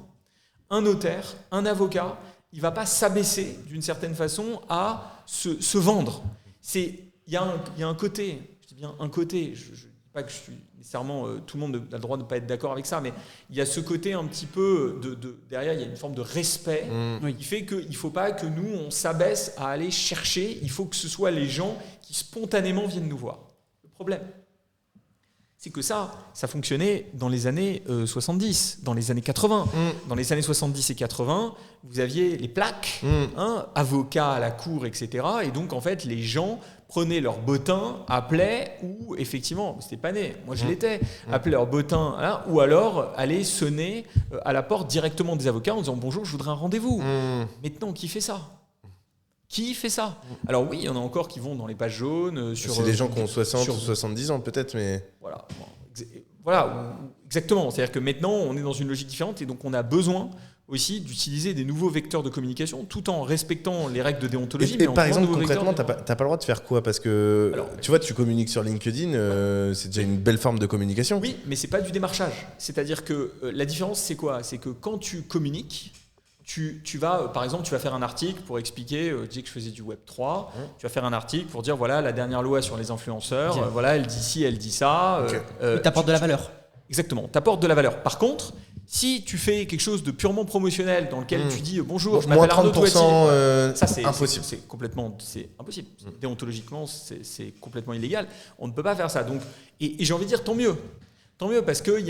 un notaire, un avocat, il ne va pas s'abaisser d'une certaine façon à se vendre. Il y a un côté, je dis bien un côté, je ne dis pas que je suis nécessairement, tout le monde a le droit de ne pas être d'accord avec ça, mais il y a ce côté un petit peu, derrière il y a une forme de respect qui fait qu'il ne faut pas que nous on s'abaisse à aller chercher, il faut que ce soit les gens qui spontanément viennent nous voir. Le problème, c'est que ça fonctionnait dans les années 70, dans les années 80. Dans les années 70 et 80, vous aviez les plaques, avocats à la cour, etc. Et donc, en fait, les gens prenaient leur bottin, appelaient, ou effectivement, c'était pas né, moi je l'étais, appelaient leur bottin, hein, ou alors allaient sonner à la porte directement des avocats en disant « Bonjour, je voudrais un rendez-vous ». Maintenant, qui fait ça ? Qui fait ça ? Alors oui, il y en a encore qui vont dans les pages jaunes.
C'est des gens qui ont 60 ou 70 ans peut-être, mais...
Voilà, exactement. C'est-à-dire que maintenant, on est dans une logique différente et donc on a besoin aussi d'utiliser des nouveaux vecteurs de communication tout en respectant les règles de déontologie.
Et par exemple, concrètement, tu n'as pas le droit de faire quoi ? Parce que tu vois, tu communiques sur LinkedIn, c'est déjà une belle forme de communication.
Oui, mais ce n'est pas du démarchage. C'est-à-dire que la différence, c'est quoi ? C'est que quand tu communiques, tu vas, par exemple, tu vas faire un article pour expliquer, je disais que je faisais du Web 3, tu vas faire un article pour dire, voilà, la dernière loi sur les influenceurs, voilà, elle dit ci, elle dit ça.
Tu apportes de la valeur.
Exactement, tu apportes de la valeur. Par contre, si tu fais quelque chose de purement promotionnel dans lequel tu dis bonjour, je m'appelle Arnaud Touati, ça c'est impossible. C'est impossible. Déontologiquement, c'est complètement illégal. On ne peut pas faire ça. Donc, et j'ai envie de dire tant mieux. Tant mieux parce que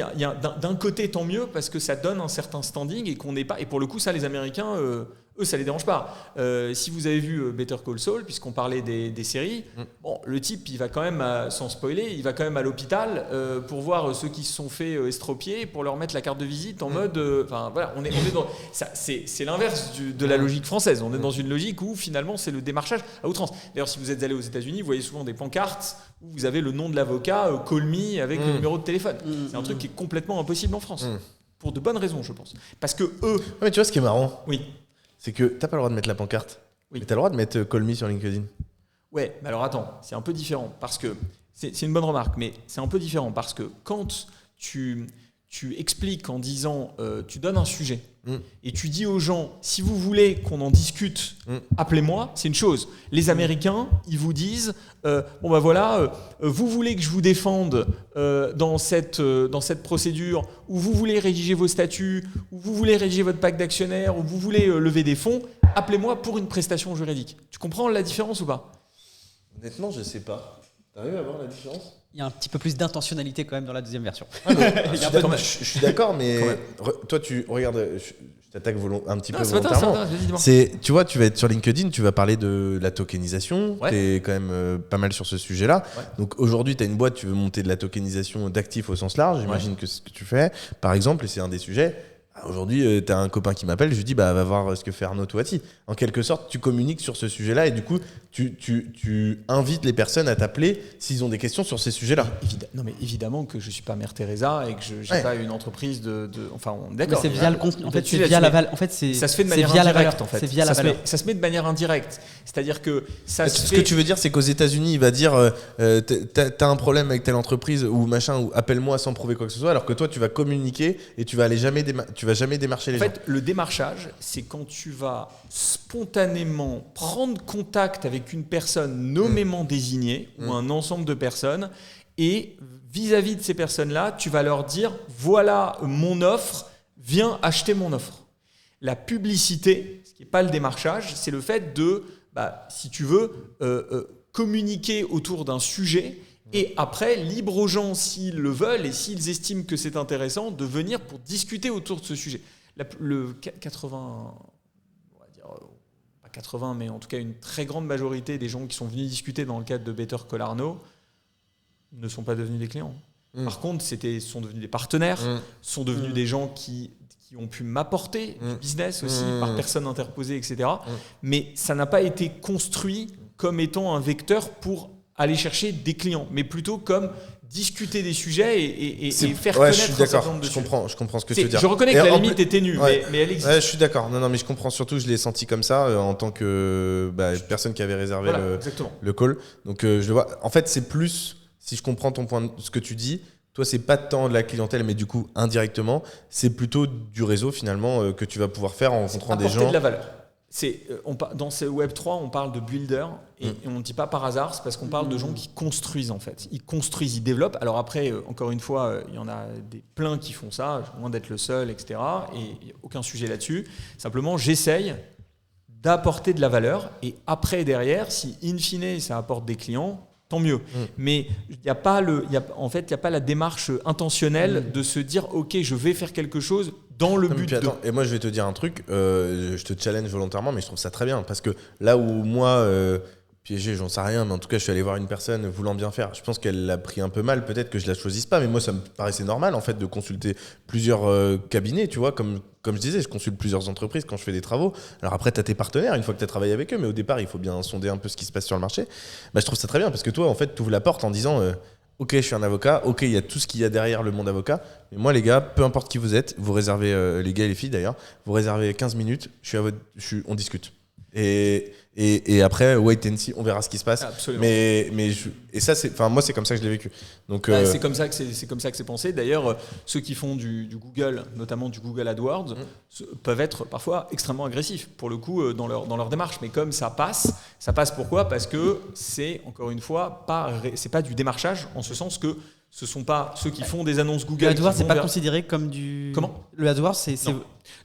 d'un côté tant mieux parce que ça donne un certain standing et qu'on n'est pas, et pour le coup ça les Américains eux ça les dérange pas. Si vous avez vu Better Call Saul, puisqu'on parlait des séries, bon, le type il va quand même sans spoiler, il va quand même à l'hôpital pour voir ceux qui se sont fait estropier, pour leur mettre la carte de visite en mode voilà, on est dans ça, c'est l'inverse de la logique française. On est dans une logique où finalement c'est le démarchage à outrance. D'ailleurs, si vous êtes allé aux États-Unis, vous voyez souvent des pancartes où vous avez le nom de l'avocat, call me, avec le numéro de téléphone. C'est un truc qui est complètement impossible en France. Pour de bonnes raisons, je pense. Parce que eux...
mais tu vois, ce qui est marrant,
oui,
c'est que t'as pas le droit de mettre la pancarte. Oui. Mais t'as le droit de mettre call me sur LinkedIn.
Ouais, mais alors attends, c'est un peu différent. Parce que... C'est une bonne remarque, mais c'est un peu différent. Parce que quand tu expliques en disant... tu donnes un sujet et tu dis aux gens, si vous voulez qu'on en discute, appelez-moi, c'est une chose. Les Américains, ils vous disent, bon ben voilà, vous voulez que je vous défende dans cette procédure, ou vous voulez rédiger vos statuts, ou vous voulez rédiger votre pacte d'actionnaires, ou vous voulez lever des fonds, appelez-moi pour une prestation juridique. Tu comprends la différence ou pas ?
Honnêtement, je sais pas. T'arrives à voir la différence ?
Il y a un petit peu plus d'intentionnalité quand même dans la deuxième version.
Je suis d'accord, mais toi, tu regardes, je t'attaque un petit peu volontairement. Tu vois, tu vas être sur LinkedIn, tu vas parler de la tokenisation. Tu es quand même pas mal sur ce sujet-là. Ouais. Donc aujourd'hui, tu as une boîte, tu veux monter de la tokenisation d'actifs au sens large. J'imagine que c'est ce que tu fais, par exemple, et c'est un des sujets. Aujourd'hui, tu as un copain qui m'appelle, je lui dis va voir ce que fait Arnaud Touati. En quelque sorte, tu communiques sur ce sujet-là et du coup, tu invites les personnes à t'appeler s'ils ont des questions sur ces sujets-là.
Non, mais évidemment que je suis pas Mère Teresa et que je n'ai pas une entreprise enfin, on est
Mais
d'accord.
c'est via le contenu. En fait,
Là-dessus,
c'est via la
mais
valeur. En fait, c'est
ça se fait de
c'est
manière
via la
indirecte,
valeur.
en fait.
C'est via la valeur.
Ça se met de manière indirecte. C'est-à-dire que ça se
Ce
fait...
que tu veux dire, c'est qu'aux États-Unis, il va dire t'as un problème avec telle entreprise ou machin, ou appelle-moi sans prouver quoi que ce soit, alors que toi, tu vas communiquer et tu vas jamais démarcher les gens.
En fait, le démarchage, c'est quand tu vas spontanément prendre contact avec une personne nommément désignée ou un ensemble de personnes et vis-à-vis de ces personnes-là, tu vas leur dire voilà mon offre, viens acheter mon offre. La publicité, ce qui n'est pas le démarchage, c'est le fait de, si tu veux, communiquer autour d'un sujet et après, libre aux gens s'ils le veulent et s'ils estiment que c'est intéressant de venir pour discuter autour de ce sujet. Le 80, on va dire, pas 80, mais en tout cas une très grande majorité des gens qui sont venus discuter dans le cadre de Better Call Arnaud ne sont pas devenus des clients. Par contre, sont devenus des partenaires, sont devenus des gens qui ont pu m'apporter du business aussi par personne interposée, etc. Mais ça n'a pas été construit comme étant un vecteur pour aller chercher des clients, mais plutôt comme discuter des sujets et faire connaître
je suis
un certain
d'accord,
nombre de
je
sujets.
comprends ce que tu veux dire.
Je reconnais que la limite est ténue, mais elle existe.
Ouais, je suis d'accord. Non, mais je comprends surtout, je l'ai senti comme ça en tant que personne qui avait réservé le call. Donc je le vois. En fait, c'est plus, si je comprends ton point, ce que tu dis, toi, c'est pas tant de la clientèle, mais du coup, indirectement, c'est plutôt du réseau finalement que tu vas pouvoir faire en rencontrant des gens.
Apporter de la valeur. Dans ce Web3, on parle de builder et on ne dit pas par hasard, c'est parce qu'on parle de gens qui construisent en fait. Ils construisent, ils développent. Alors après, encore une fois, il y en a plein qui font ça, loin d'être le seul, etc. Et il n'y a aucun sujet là-dessus. Simplement, j'essaye d'apporter de la valeur et après, derrière, si in fine, ça apporte des clients, tant mieux. Mais il n'y a pas la démarche intentionnelle de se dire « Ok, je vais faire quelque chose » dans le but de...
Et moi, je vais te dire un truc, je te challenge volontairement, mais je trouve ça très bien. Parce que là où moi, piégé, j'en sais rien, mais en tout cas, je suis allé voir une personne voulant bien faire. Je pense qu'elle l'a pris un peu mal, peut-être que je la choisisse pas, mais moi, ça me paraissait normal, en fait, de consulter plusieurs cabinets, tu vois, comme je disais, je consulte plusieurs entreprises quand je fais des travaux. Alors après, tu as tes partenaires, une fois que tu as travaillé avec eux, mais au départ, il faut bien sonder un peu ce qui se passe sur le marché. Je trouve ça très bien, parce que toi, en fait, tu ouvres la porte en disant... Ok, je suis un avocat. Ok, il y a tout ce qu'il y a derrière le monde avocat. Mais moi, les gars, peu importe qui vous êtes, vous réservez, les gars et les filles d'ailleurs, vous réservez 15 minutes, on discute. Et après, wait and see, on verra ce qui se passe.
Absolument.
Et ça, moi, c'est comme ça que je l'ai vécu. Donc,
c'est comme ça que c'est pensé. D'ailleurs, ceux qui font du Google, notamment du Google AdWords, peuvent être parfois extrêmement agressifs, pour le coup, dans leur démarche. Mais comme ça passe pourquoi ? Parce que c'est, encore une fois, c'est pas du démarchage, en ce sens que ce sont pas ceux qui font des annonces Google.
Le AdWords, c'est pas considéré comme du...
Comment ?
Le AdWords, c'est...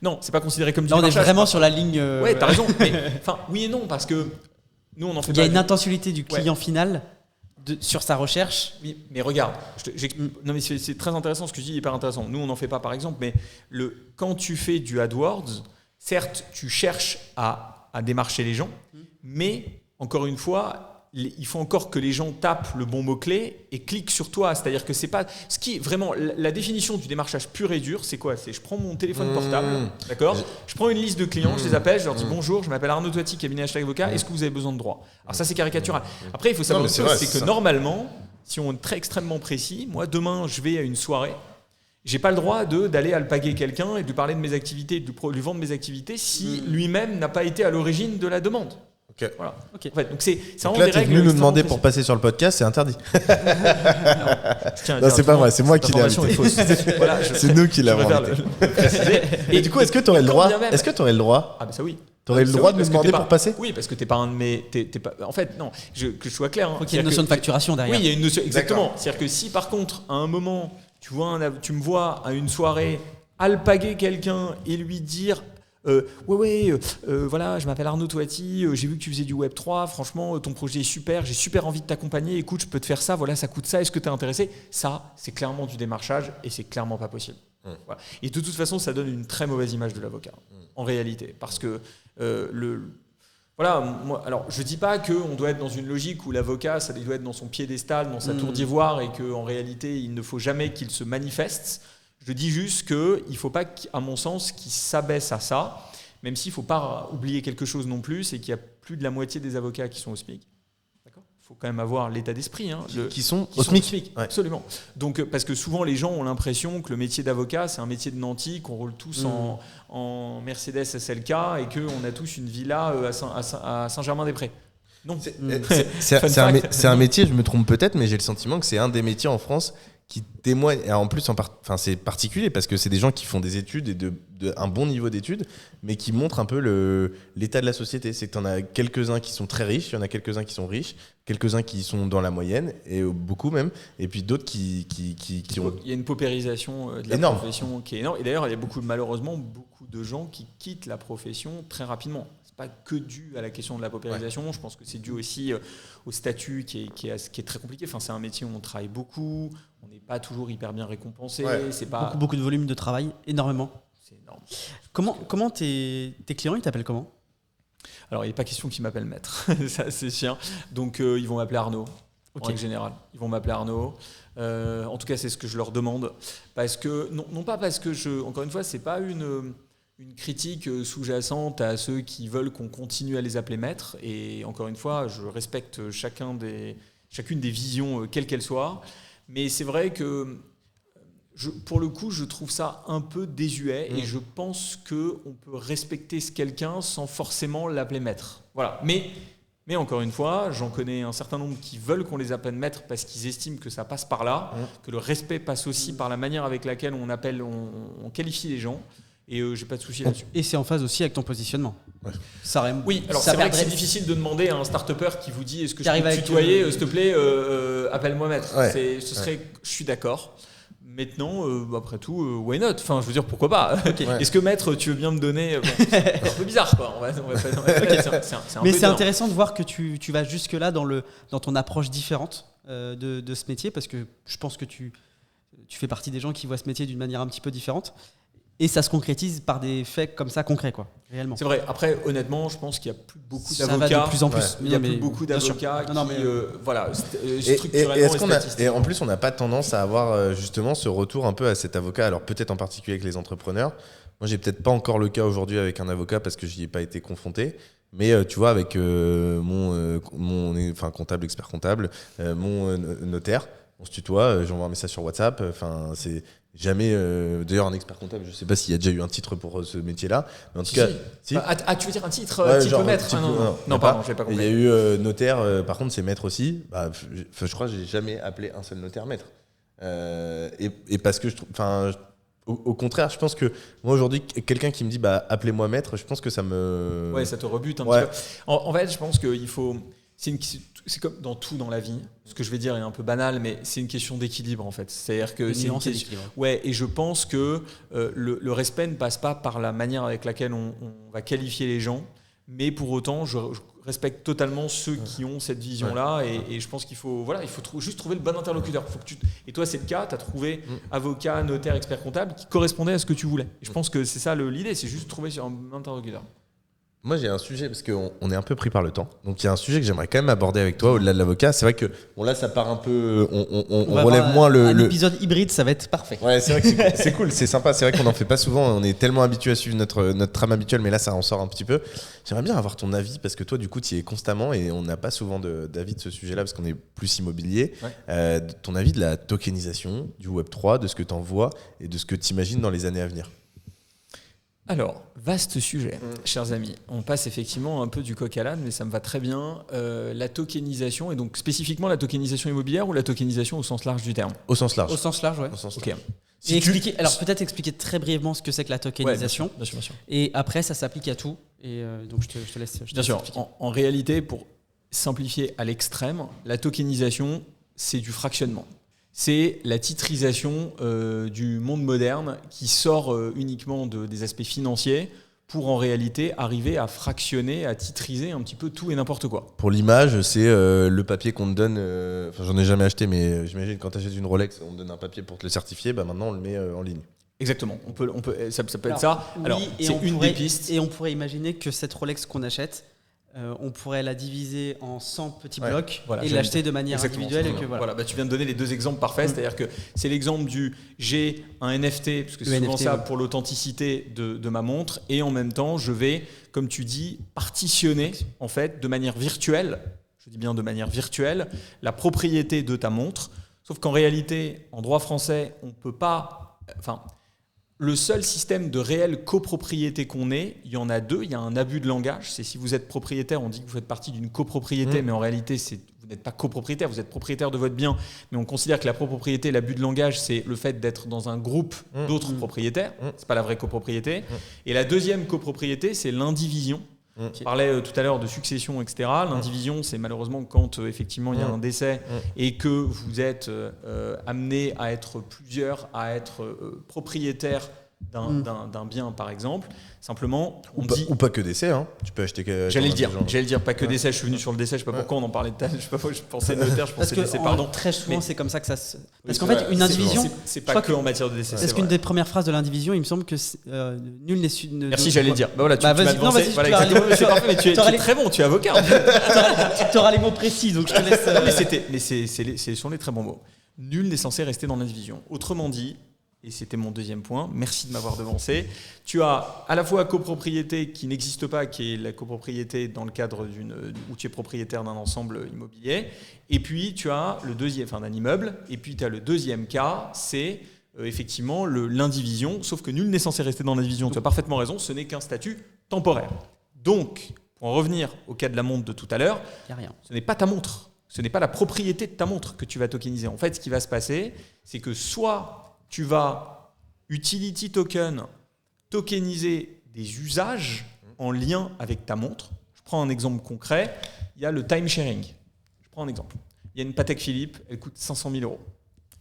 Non, c'est pas considéré comme du
Là, on est
démarchage.
vraiment sur la ligne...
Ouais, t'as raison. Mais, oui et non, parce que nous, on en fait
Il y a une intentionnalité du client final sur sa recherche.
Oui, mais regarde, non mais c'est très intéressant ce que je dis, hyper intéressant. Nous, on n'en fait pas, par exemple, mais quand tu fais du AdWords, certes, tu cherches à démarcher les gens, mais encore une fois, il faut encore que les gens tapent le bon mot-clé et cliquent sur toi. C'est-à-dire que c'est pas... Ce qui est vraiment... La définition du démarchage pur et dur, c'est quoi ? C'est je prends mon téléphone portable, d'accord ? Je prends une liste de clients, je les appelle, je leur dis bonjour, je m'appelle Arnaud Toiti, cabinet #avocat, est-ce que vous avez besoin de droit ? Alors ça, c'est caricatural. Après, il faut savoir une chose, c'est que normalement, si on est très extrêmement précis, moi, demain, je vais à une soirée, j'ai pas le droit d'aller alpaguer quelqu'un et de lui parler de mes activités, de lui vendre mes activités si lui-même n'a pas été à l'origine de la demande.
Okay.
Voilà. Okay. En fait, donc c'est
vraiment là, des règles. Tu es venu nous demander pour passer sur le podcast, c'est interdit. Non, c'est pas vrai, c'est moi qui l'ai invité. Voilà, c'est nous qui l'avons invité. Et du coup, est-ce que tu aurais le droit ?
Ah, bah ça oui.
Tu aurais le droit de me demander pour passer ?
Oui, parce que t'es pas un de mes. En fait, non, que je sois clair.
Il faut qu'il y ait une notion de facturation derrière.
Oui, il y a une notion. Exactement. C'est-à-dire que si par contre, à un moment, tu me vois à une soirée alpaguer quelqu'un et lui dire. Voilà, je m'appelle Arnaud Toiti, j'ai vu que tu faisais du Web3, franchement, ton projet est super, j'ai super envie de t'accompagner, écoute, je peux te faire ça, voilà, ça coûte ça, est-ce que tu es intéressé ? Ça, c'est clairement du démarchage et c'est clairement pas possible. Voilà. Et de toute façon, ça donne une très mauvaise image de l'avocat, en réalité, parce que voilà, alors je dis pas qu'on doit être dans une logique où l'avocat, ça doit être dans son piédestal, dans sa tour d'ivoire, et qu'en réalité, il ne faut jamais qu'il se manifeste. Je dis juste qu'il ne faut pas, à mon sens, qu'il s'abaisse à ça, même s'il ne faut pas oublier quelque chose non plus, c'est qu'il y a plus de la moitié des avocats qui sont au SMIC. D'accord ? Il faut quand même avoir l'état d'esprit. Hein,
Qui sont
au
au SMIC.
SMIC.
Ouais.
Absolument. Donc, parce que souvent, les gens ont l'impression que le métier d'avocat, c'est un métier de nantis, qu'on roule tous en Mercedes SLK et qu'on a tous une villa à Saint-Germain-des-Prés. Non.
C'est un métier, je me trompe peut-être, mais j'ai le sentiment que c'est un des métiers en France qui témoigne. Et en plus, c'est particulier parce que c'est des gens qui font des études et un bon niveau d'études, mais qui montrent un peu l'état de la société. C'est que tu en as quelques-uns qui sont très riches, il y en a quelques-uns qui sont riches, quelques-uns qui sont dans la moyenne, et beaucoup même, et puis d'autres qui ont.
Il y a une paupérisation de la
énorme.
profession qui est énorme. Et d'ailleurs, il y a malheureusement beaucoup de gens qui quittent la profession très rapidement. C'est pas que dû à la question de la paupérisation. Je pense que c'est dû aussi au statut qui est très compliqué. Enfin, c'est un métier où on travaille beaucoup, on n'est pas toujours hyper bien récompensé. C'est pas
Beaucoup de volume de travail, énormément.
C'est énorme.
Comment tes clients, ils t'appellent comment ?
Alors, il n'est pas question qu'ils m'appellent maître, ça c'est chiant. Donc, ils vont m'appeler Arnaud, en règle générale. Ils vont m'appeler Arnaud. En tout cas, c'est ce que je leur demande. Parce que, non pas parce que encore une fois, c'est pas une critique sous-jacente à ceux qui veulent qu'on continue à les appeler maîtres. Et encore une fois, je respecte chacune des visions, quelles qu'elles soient. Mais c'est vrai que, pour le coup, je trouve ça un peu désuet et je pense qu'on peut respecter quelqu'un sans forcément l'appeler maître. Voilà. Mais encore une fois, j'en connais un certain nombre qui veulent qu'on les appelle maîtres parce qu'ils estiment que ça passe par là, que le respect passe aussi par la manière avec laquelle on qualifie les gens. Et j'ai pas de souci là-dessus.
Et c'est en phase aussi avec ton positionnement.
Ouais.
Oui, alors
ça
c'est vrai que
perdrait-
c'est difficile de demander à un start-upper qui vous dit est-ce que
Qui
je
arrive
peux te
avec,
tutoyer, s'il te plaît, appelle-moi maître.
Ouais.
Je suis d'accord. Maintenant, après tout, why not ? Enfin, je veux dire, pourquoi pas ?
Ouais.
Est-ce que maître, tu veux bien me donner c'est un peu bizarre, quoi. C'est un
Mais
peu
c'est
étonnant.
intéressant de voir que tu vas jusque-là dans ton approche différente de ce métier, parce que je pense que tu fais partie des gens qui voient ce métier d'une manière un petit peu différente. Et ça se concrétise par des faits comme ça concrets, quoi, réellement.
C'est vrai. Après, honnêtement, je pense qu'il n'y a plus beaucoup
Ça
d'avocats.
va de plus en plus.
Ouais.
Il y a
Non,
plus
mais
beaucoup
bien sûr.
d'avocats
Non,
qui,
Et
structurellement
est-ce qu'on a, et
statistiquement.
en plus, on n'a pas tendance à avoir justement ce retour un peu à cet avocat. Alors peut-être en particulier avec les entrepreneurs. Moi, j'ai peut-être pas encore le cas aujourd'hui avec un avocat parce que j'y ai pas été confronté. Mais tu vois, avec mon comptable, expert comptable, mon notaire, on se tutoie. J'envoie un message sur WhatsApp. Enfin, c'est jamais. D'ailleurs, un expert comptable, je sais pas s'il y a déjà eu un titre pour ce métage-là. Mais en tout cas, si.
Tu veux dire un titre
Ouais,
type
genre,
maître
type-
non, pardon, j'ai pas
Et
compris.
il y a eu notaire, par contre, c'est maître aussi. Je crois que j'ai jamais appelé un seul notaire maître. Et parce que je trouve. Au contraire, je pense que moi aujourd'hui, quelqu'un qui me dit appelez-moi maître, je pense que ça me.
Ouais, ça te rebute un
Ouais.
petit peu. En fait, je pense qu'il faut. C'est comme dans tout dans la vie. Ce que je vais dire est un peu banal, mais c'est une question d'équilibre en fait. C'est-à-dire que
Une
c'est une
nuance et
question.
d'équilibre.
Ouais, et je pense que le respect ne passe pas par la manière avec laquelle on va qualifier les gens, mais pour autant, je respecte totalement ceux qui ont cette vision-là, et je pense qu'il faut, juste trouver le bon interlocuteur. Et toi, c'est le cas. Tu as trouvé avocat, notaire, expert comptable qui correspondait à ce que tu voulais. Et je pense que c'est ça l'idée, c'est juste trouver sur un interlocuteur.
Moi, j'ai un sujet, parce qu'on est un peu pris par le temps. Donc, il y a un sujet que j'aimerais quand même aborder avec toi, au-delà de l'avocat. C'est vrai que, là, ça part un peu. On
va
relève
avoir
moins
un
le.
épisode hybride, ça va être parfait.
Ouais, c'est vrai que c'est cool, c'est sympa. C'est vrai qu'on n'en fait pas souvent. On est tellement habitué à suivre notre trame habituelle, mais là, ça en sort un petit peu. J'aimerais bien avoir ton avis, parce que toi, du coup, tu y es constamment et on n'a pas souvent d'avis de ce sujet-là, parce qu'on est plus immobilier.
Ouais.
Ton avis de la tokenisation, du Web3, de ce que tu en vois et de ce que tu imagines dans les années à venir.
Alors, vaste sujet, chers amis. On passe effectivement un peu du coq à l'âne, mais ça me va très bien. La tokenisation, et donc spécifiquement la tokenisation immobilière ou la tokenisation au sens large du terme ?
Au sens large.
Au sens large, ouais.
Au sens
Ok.
large.
Et alors peut-être expliquer très brièvement ce que c'est que la tokenisation.
Bien sûr.
Et après, ça s'applique à tout. Et donc je te laisse.
Bien sûr. En réalité, pour simplifier à l'extrême, la tokenisation, c'est du fractionnement. C'est la titrisation du monde moderne qui sort uniquement des aspects financiers pour en réalité arriver à fractionner, à titriser un petit peu tout et n'importe quoi.
Pour l'image, c'est le papier qu'on te donne. J'en ai jamais acheté, mais j'imagine quand tu achètes une Rolex, on te donne un papier pour te le certifier. Maintenant, on le met en ligne.
Exactement. Ça peut être ça.
Oui,
Alors,
et
c'est
on
une
pourrait-
des pistes.
Et on pourrait imaginer que cette Rolex qu'on achète, on pourrait la diviser en 100 petits
Ouais.
blocs
Voilà,
et
j'aime
l'acheter de manière
Exactement,
individuelle.
c'est
Et que,
bien.
voilà.
Voilà, bah, tu viens de donner les deux exemples parfaits, c'est-à-dire que c'est l'exemple du j'ai un NFT, parce que c'est
Le
souvent
NFT,
ça
oui.
pour l'authenticité de ma montre, et en même temps je vais, comme tu dis, partitionner en fait de manière virtuelle, je dis bien de manière virtuelle, la propriété de ta montre, sauf qu'en réalité, en droit français, on ne peut pas... Enfin, le seul système de réelle copropriété qu'on ait, il y en a deux. Il y a un abus de langage. C'est si vous êtes propriétaire, on dit que vous faites partie d'une copropriété, mais en réalité, vous n'êtes pas copropriétaire, vous êtes propriétaire de votre bien. Mais on considère que la copropriété, l'abus de langage, c'est le fait d'être dans un groupe d'autres propriétaires. C'est pas la vraie copropriété. Et la deuxième copropriété, c'est l'indivision. On parlait tout à l'heure de succession, etc. L'indivision, c'est malheureusement quand effectivement il y a un décès et que vous êtes amené à être plusieurs, à être propriétaire d'un bien, par exemple. Simplement,
Ou pas que d'essai, hein. Tu peux acheter que.
J'allais le dire, pas que décès. Je suis venu sur le décès. Je sais pas pourquoi on en parlait. Je sais pas pourquoi je pensais notaire, je
Parce
pensais
que
décès. Pardon.
très souvent,
Mais-
c'est comme ça que ça se. Parce
Oui,
qu'en
c'est
fait,
vrai.
une indivision.
C'est
je
pas
crois
que en matière de décès.
Est-ce qu'une des premières phrases de l'indivision, il me semble que nul n'est su.
Merci, j'allais le dire. Bah voilà, tu
Bah,
m'as
vas-y, non,
devancé.
vas-y,
Voilà,
tu auras
exactement.
les-
C'est parfait, mais tu
tu auras
es
les-
très bon, tu es avocat.
Tu auras les mots précis, donc je te laisse.
Mais ce sont les très bons mots. Nul n'est censé rester dans l'indivision. Autrement dit, et c'était mon deuxième point, merci de m'avoir devancé, tu as à la fois copropriété qui n'existe pas, qui est la copropriété dans le cadre où tu es propriétaire d'un ensemble immobilier, et puis tu as le deuxième, enfin d'un immeuble, et puis tu as le deuxième cas, c'est effectivement l'indivision, sauf que nul n'est censé rester dans l'indivision. Tu as parfaitement raison, ce n'est qu'un statut temporaire. Donc, pour en revenir au cas de la montre de tout à l'heure,
Il n'y a rien.
ce n'est pas ta montre, ce n'est pas la propriété de ta montre que tu vas tokeniser. En fait, ce qui va se passer, c'est que soit tu vas utility token tokeniser des usages en lien avec ta montre. Je prends un exemple concret, il y a le time sharing. Je prends un exemple. Il y a une Patek Philippe, elle coûte 500 000 €.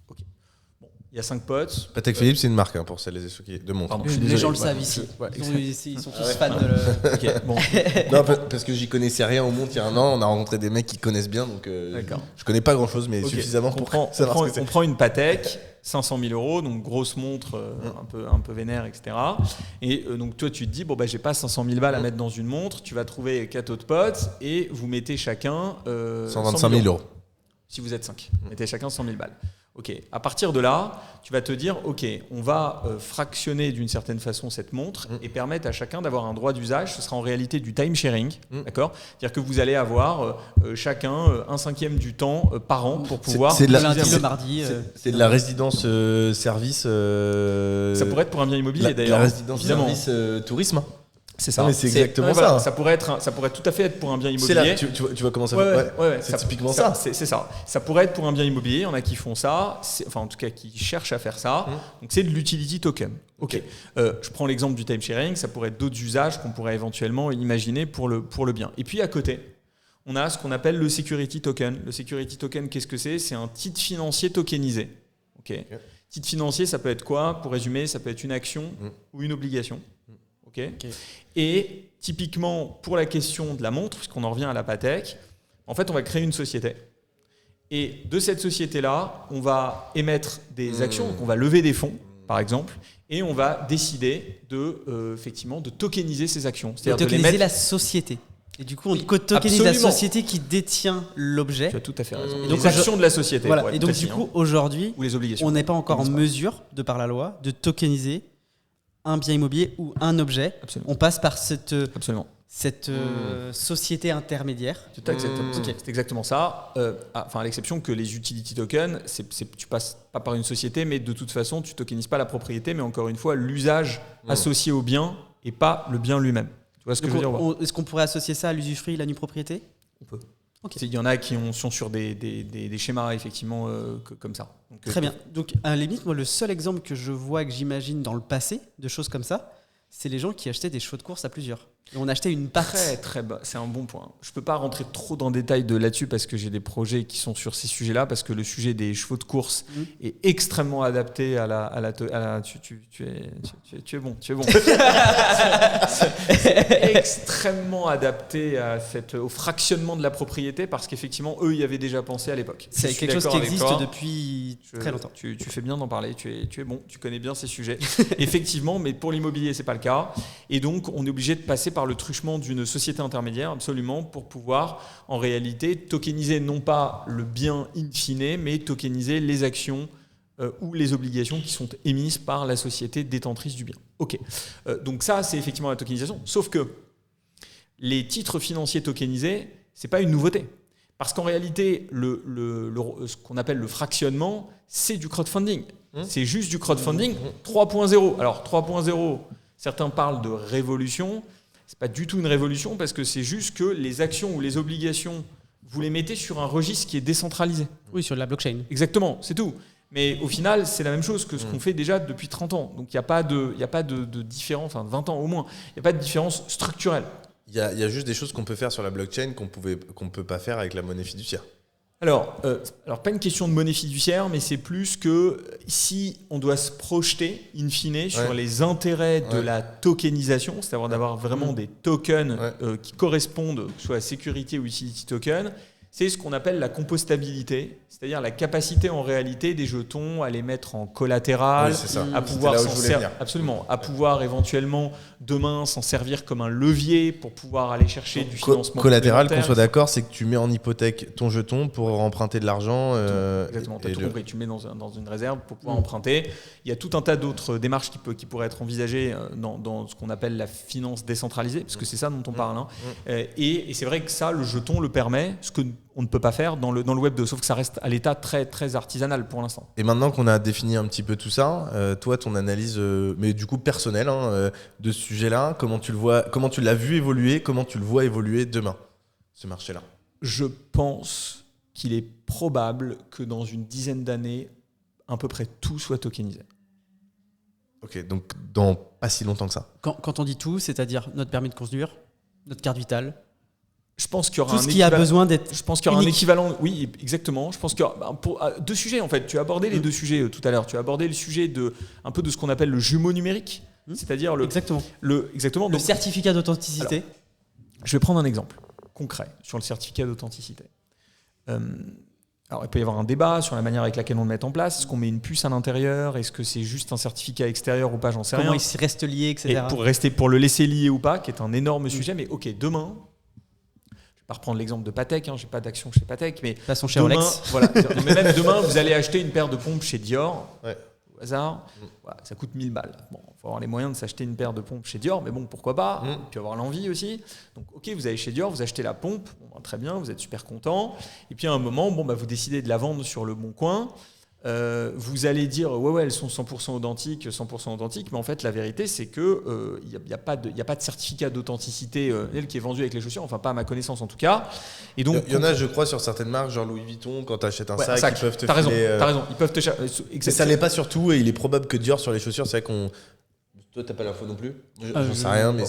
Ok. Bon, il y a 5 potes.
Patek Philippe, c'est une marque pour celles et ceux qui de montres.
Pardon, je suis
Les
désolé.
gens le
Voilà.
savent ici.
Ouais,
Ils sont tous fans de le.
Ok, bon.
Non, parce que j'y connaissais rien aux montres il y a un an. On a rencontré des mecs qui connaissent bien, donc
D'accord.
je connais pas grand chose, mais
Ok.
suffisamment
on
pour
prend,
savoir ce que
on
c'est.
prend une Patek, 500 000 €, donc grosse montre, un peu vénère, etc. Et donc toi, tu te dis, bon, bah, j'ai pas 500 000 balles à mettre dans une montre, tu vas trouver 4 autres potes et vous mettez chacun
125 000 €.
Si vous êtes 5, mettez chacun 100 000 balles. Ok, à partir de là, tu vas te dire, ok, on va fractionner d'une certaine façon cette montre et permettre à chacun d'avoir un droit d'usage. Ce sera en réalité du time sharing, d'accord ? C'est-à-dire que vous allez avoir chacun 1/5 du temps par an pour pouvoir.
c'est de la-
Le lundi,
c'est-
le mardi.
C'est de la résidence service.
Ça pourrait être pour un bien immobilier d'ailleurs.
La résidence
évidemment.
service tourisme.
C'est ça.
Non, mais c'est exactement ça.
voilà, ça pourrait tout à fait être pour un bien
C'est
immobilier.
là, tu vois comment ça
Ouais,
fait.
ouais,
C'est typiquement ça.
C'est ça. Ça pourrait être pour un bien immobilier. Il y en a qui font ça, enfin en tout cas qui cherchent à faire ça. Donc c'est de l'utility token. Ok. Je prends l'exemple du time sharing. Ça pourrait être d'autres usages qu'on pourrait éventuellement imaginer pour le bien. Et puis à côté, on a ce qu'on appelle le security token. Le security token, qu'est-ce que c'est ? C'est un titre financier tokenisé. Ok. Titre financier, ça peut être quoi ? Pour résumer, ça peut être une action ou une obligation. Ok. Et typiquement, pour la question de la montre, puisqu'on en revient à la Patek, en fait, on va créer une société. Et de cette société-là, on va émettre des actions, donc on va lever des fonds, par exemple, et on va décider effectivement, de tokeniser ces actions.
C'est-à-dire
de les
tokeniser
mettre...
la société. Et du coup, on tokenise la
absolument.
société qui détient l'objet.
Tu as tout à fait raison.
Et
Et
donc,
les actions de la société.
Voilà.
pour être
Et donc,
précis,
du coup, aujourd'hui,
ou les obligations.
on n'est pas encore en
N'est-ce pas
mesure, de par la loi, de tokeniser un bien immobilier ou un objet.
Absolument.
On passe par cette
Absolument.
société intermédiaire.
C'est exactement ça. Enfin, à l'exception que les utility tokens, tu passes pas par une société, mais de toute façon, tu tokenises pas la propriété, mais encore une fois, l'usage associé au bien et pas le bien lui-même. Tu vois ce que je veux dire ?
Est-ce qu'on pourrait associer ça à l'usufruit, la nue propriété ?
On peut.
Ok.
Il y en a qui sont sur des schémas effectivement comme ça. Donc,
Très bien. Donc, à la limite, moi, le seul exemple que je vois et que j'imagine dans le passé de choses comme ça, c'est les gens qui achetaient des chevaux de course à plusieurs. Et on achetait une part.
Très bas. C'est un bon point. Je peux pas rentrer trop dans le détail là-dessus parce que j'ai des projets qui sont sur ces sujets-là, parce que le sujet des chevaux de course est extrêmement adapté à la tu es bon. C'est extrêmement adapté au fractionnement de la propriété, parce qu'effectivement, eux, y avaient déjà pensé à l'époque.
C'est
Je suis
quelque chose
d'accord
qui
avec
existe
toi.
depuis très longtemps.
Tu fais bien d'en parler, tu es bon, tu connais bien ces sujets. Effectivement, mais pour l'immobilier, c'est pas le cas. Et donc, on est obligé de passer par le truchement d'une société intermédiaire, absolument, pour pouvoir, en réalité, tokeniser non pas le bien in fine, mais tokeniser les actions ou les obligations qui sont émises par la société détentrice du bien. Ok. Donc ça, c'est effectivement la tokenisation. Sauf que les titres financiers tokenisés, c'est pas une nouveauté. Parce qu'en réalité, ce qu'on appelle le fractionnement, c'est du crowdfunding. C'est juste du crowdfunding 3.0. Alors 3.0, certains parlent de révolution. C'est pas du tout une révolution parce que c'est juste que les actions ou les obligations, vous les mettez sur un registre qui est décentralisé.
Oui, sur la blockchain.
Exactement, c'est tout. Mais au final, c'est la même chose que ce qu'on fait déjà depuis 30 ans. Donc il n'y a pas de différence, enfin 20 ans au moins, il n'y a pas de différence structurelle.
Il y a juste des choses qu'on peut faire sur la blockchain qu'on ne peut pas faire avec la monnaie fiduciaire.
Alors, pas une question de monnaie fiduciaire, mais c'est plus que si on doit se projeter, in fine, sur les intérêts de la tokenisation, c'est-à-dire d'avoir vraiment des tokens qui correspondent, que ce soit à Security ou Utility Token, c'est ce qu'on appelle la compostabilité, c'est-à-dire la capacité en réalité des jetons à les mettre en collatéral, à pouvoir à pouvoir éventuellement demain s'en servir comme un levier pour pouvoir aller chercher du financement
collatéral. Qu'on soit d'accord, c'est que tu mets en hypothèque ton jeton pour emprunter de l'argent.
Exactement, tu as tout compris, tu mets dans une réserve pour pouvoir emprunter. Il y a tout un tas d'autres démarches qui pourraient être envisagées dans ce qu'on appelle la finance décentralisée, parce que c'est ça dont on parle. Hein. Et c'est vrai que ça, le jeton le permet, ce que on ne peut pas faire dans le Web 2, sauf que ça reste à l'état très, très artisanal pour l'instant.
Et maintenant qu'on a défini un petit peu tout ça, toi, ton analyse, mais du coup personnelle, de ce sujet-là, comment tu le vois, comment tu l'as vu évoluer, comment tu le vois évoluer demain, ce marché-là?
Je pense qu'il est probable que dans une dizaine d'années, à peu près tout soit tokenisé.
Ok, donc dans pas si longtemps que ça.
Quand on dit tout, c'est-à-dire notre permis de conduire, notre carte vitale.
Je pense qu'il y aura
tout ce qui a besoin d'être.
Je pense qu'il y aura un équivalent. Oui, exactement. Je pense qu'il y aura deux sujets en fait. Tu as abordé les deux sujets tout à l'heure. Tu as abordé le sujet un peu de ce qu'on appelle le jumeau numérique, c'est-à-dire
exactement.
Le
certificat d'authenticité.
Alors, je vais prendre un exemple concret sur le certificat d'authenticité. Alors, il peut y avoir un débat sur la manière avec laquelle on le met en place. Est-ce qu'on met une puce à l'intérieur? Est-ce que c'est juste un certificat extérieur ou pas? J'en sais rien.
Comment il reste lié, etc.
Et pour le laisser lié ou pas, qui est un énorme sujet. Mais ok, demain. Je vais pas reprendre l'exemple de Patek, j'ai pas d'action chez Patek, mais
façon chez Rolex.
Voilà, mais même demain, vous allez acheter une paire de pompes chez Dior, au hasard, voilà, ça coûte 1000 balles. Bon, il faut avoir les moyens de s'acheter une paire de pompes chez Dior, mais bon, pourquoi pas, puis avoir l'envie aussi. Donc, ok, vous allez chez Dior, vous achetez la pompe, très bien, vous êtes super content, et puis à un moment, vous décidez de la vendre sur le bon coin. Vous allez dire ouais elles sont 100% authentiques, mais en fait la vérité c'est que il y a pas de certificat d'authenticité qui est vendu avec les chaussures, enfin pas à ma connaissance en tout cas. Et donc
il y en a, je crois, sur certaines marques genre Louis Vuitton, quand tu achètes un sac, ils peuvent te
T'as raison, ils peuvent te
mais ça l'est pas surtout, et il est probable que Dior sur les chaussures, c'est vrai qu'on. Toi, t'as pas l'info non plus? J'en sais rien, mais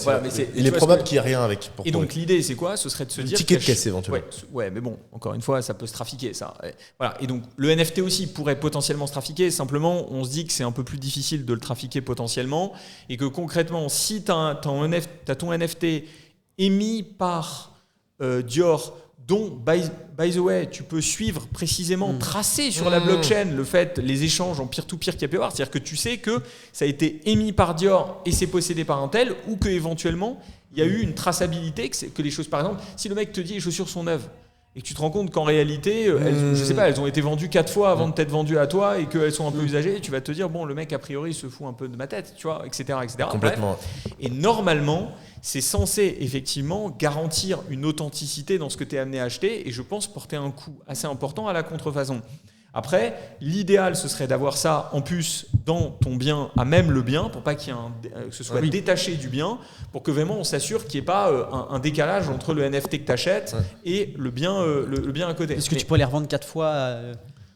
il est probable qu'il n'y ait rien avec.
Et donc l'idée, c'est quoi? Ce serait de se dire
ticket de caisse éventuellement.
Ouais, mais bon, encore une fois, ça peut se trafiquer, ça. Voilà. Et donc le NFT aussi pourrait potentiellement se trafiquer. Simplement, on se dit que c'est un peu plus difficile de le trafiquer potentiellement, et que concrètement, si t'as ton NFT émis par Dior, dont, by the way, tu peux suivre précisément, tracer sur la blockchain les échanges en peer-to-peer qu'il y a pu y avoir. C'est-à-dire que tu sais que ça a été émis par Dior et c'est possédé par un tel, ou qu'éventuellement, il y a eu une traçabilité, que les choses, par exemple, si le mec te dit les chaussures sont neuves, et que tu te rends compte qu'en réalité, elles ont été vendues 4 fois avant de t'être vendues à toi et qu'elles sont un peu usagées, et tu vas te dire, bon, le mec, a priori, il se fout un peu de ma tête, tu vois, etc.
Complètement.
Bref. Et normalement, c'est censé effectivement garantir une authenticité dans ce que tu es amené à acheter, et je pense porter un coût assez important à la contrefaçon. Après, l'idéal, ce serait d'avoir ça en plus dans ton bien, à même le bien, pour pas qu'il y ait que ce soit détaché du bien, pour que vraiment on s'assure qu'il n'y ait pas un décalage entre le NFT que tu achètes et le bien à côté.
Est-ce que tu pourrais les revendre 4 fois à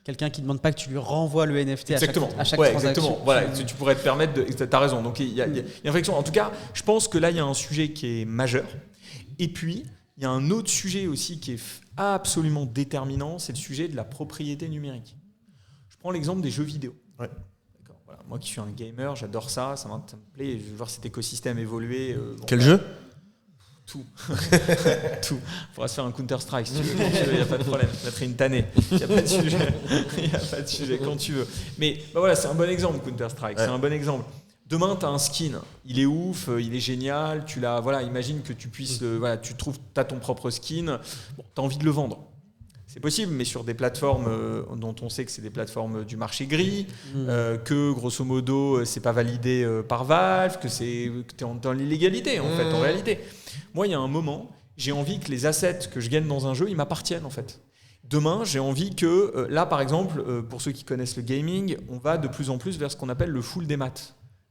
quelqu'un qui ne demande pas que tu lui renvoies le NFT à chaque transaction?
Exactement. Voilà, tu pourrais te permettre de... Tu as raison. Donc il y a une réflexion. En tout cas, je pense que là, il y a un sujet qui est majeur. Et puis, il y a un autre sujet aussi qui est absolument déterminant, c'est le sujet de la propriété numérique. Je prends l'exemple des jeux vidéo.
Ouais.
D'accord, voilà. Moi qui suis un gamer, j'adore ça me plaît, je veux voir cet écosystème évoluer.
Quel jeu?
Tout. Tout. On pourra se faire un Counter-Strike si tu veux, il n'y a pas de problème. Je mettrai une tannée. Il n'y a pas de sujet. Il n'y a pas de sujet quand tu veux. Mais voilà, c'est un bon exemple, Counter-Strike. Ouais. C'est un bon exemple. Demain, tu as un skin, il est ouf, il est génial, imagine que tu puisses, tu as ton propre skin, tu as envie de le vendre. C'est possible, mais sur des plateformes dont on sait que c'est des plateformes du marché gris, que grosso modo, c'est pas validé par Valve, que tu es dans l'illégalité en fait, en réalité. Moi, il y a un moment, j'ai envie que les assets que je gagne dans un jeu, ils m'appartiennent en fait. Demain, j'ai envie que, là par exemple, pour ceux qui connaissent le gaming, on va de plus en plus vers ce qu'on appelle le full démat.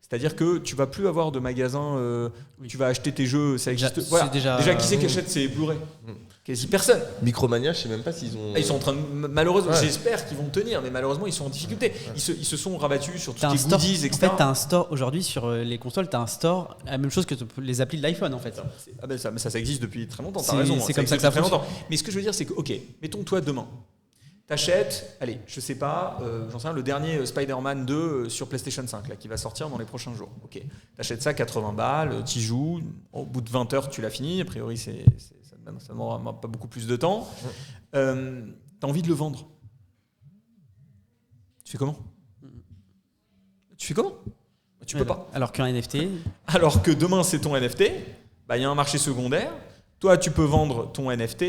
C'est-à-dire que tu vas plus avoir de magasins où tu vas acheter tes jeux, ça existe. Déjà, qui c'est qui achète ces Blu-ray Quasi personne.
Micromania, je sais même pas s'ils ont.
Ils sont en train de malheureusement, j'espère qu'ils vont tenir, mais malheureusement ils sont en difficulté. Ils se sont rabattus sur toutes les goodies, etc.
En fait, tu as un store aujourd'hui sur les consoles, tu as un store, la même chose que les applis de l'iPhone en fait.
Ça existe depuis très longtemps. T'as raison.
C'est comme ça que ça fonctionne.
Mais ce que je veux dire, c'est que mettons toi demain. T'achètes, allez, je sais pas, j'en sais rien, le dernier Spider-Man 2 sur PlayStation 5 là, qui va sortir dans les prochains jours. Ok, t'achètes ça 80 balles, t'y joues, au bout de 20 heures tu l'as fini, a priori ça ne demandera pas beaucoup plus de temps. T'as envie de le vendre. Tu fais comment ? Tu peux pas.
Alors qu'un NFT.
Alors que demain c'est ton NFT, y a un marché secondaire. Toi, tu peux vendre ton NFT.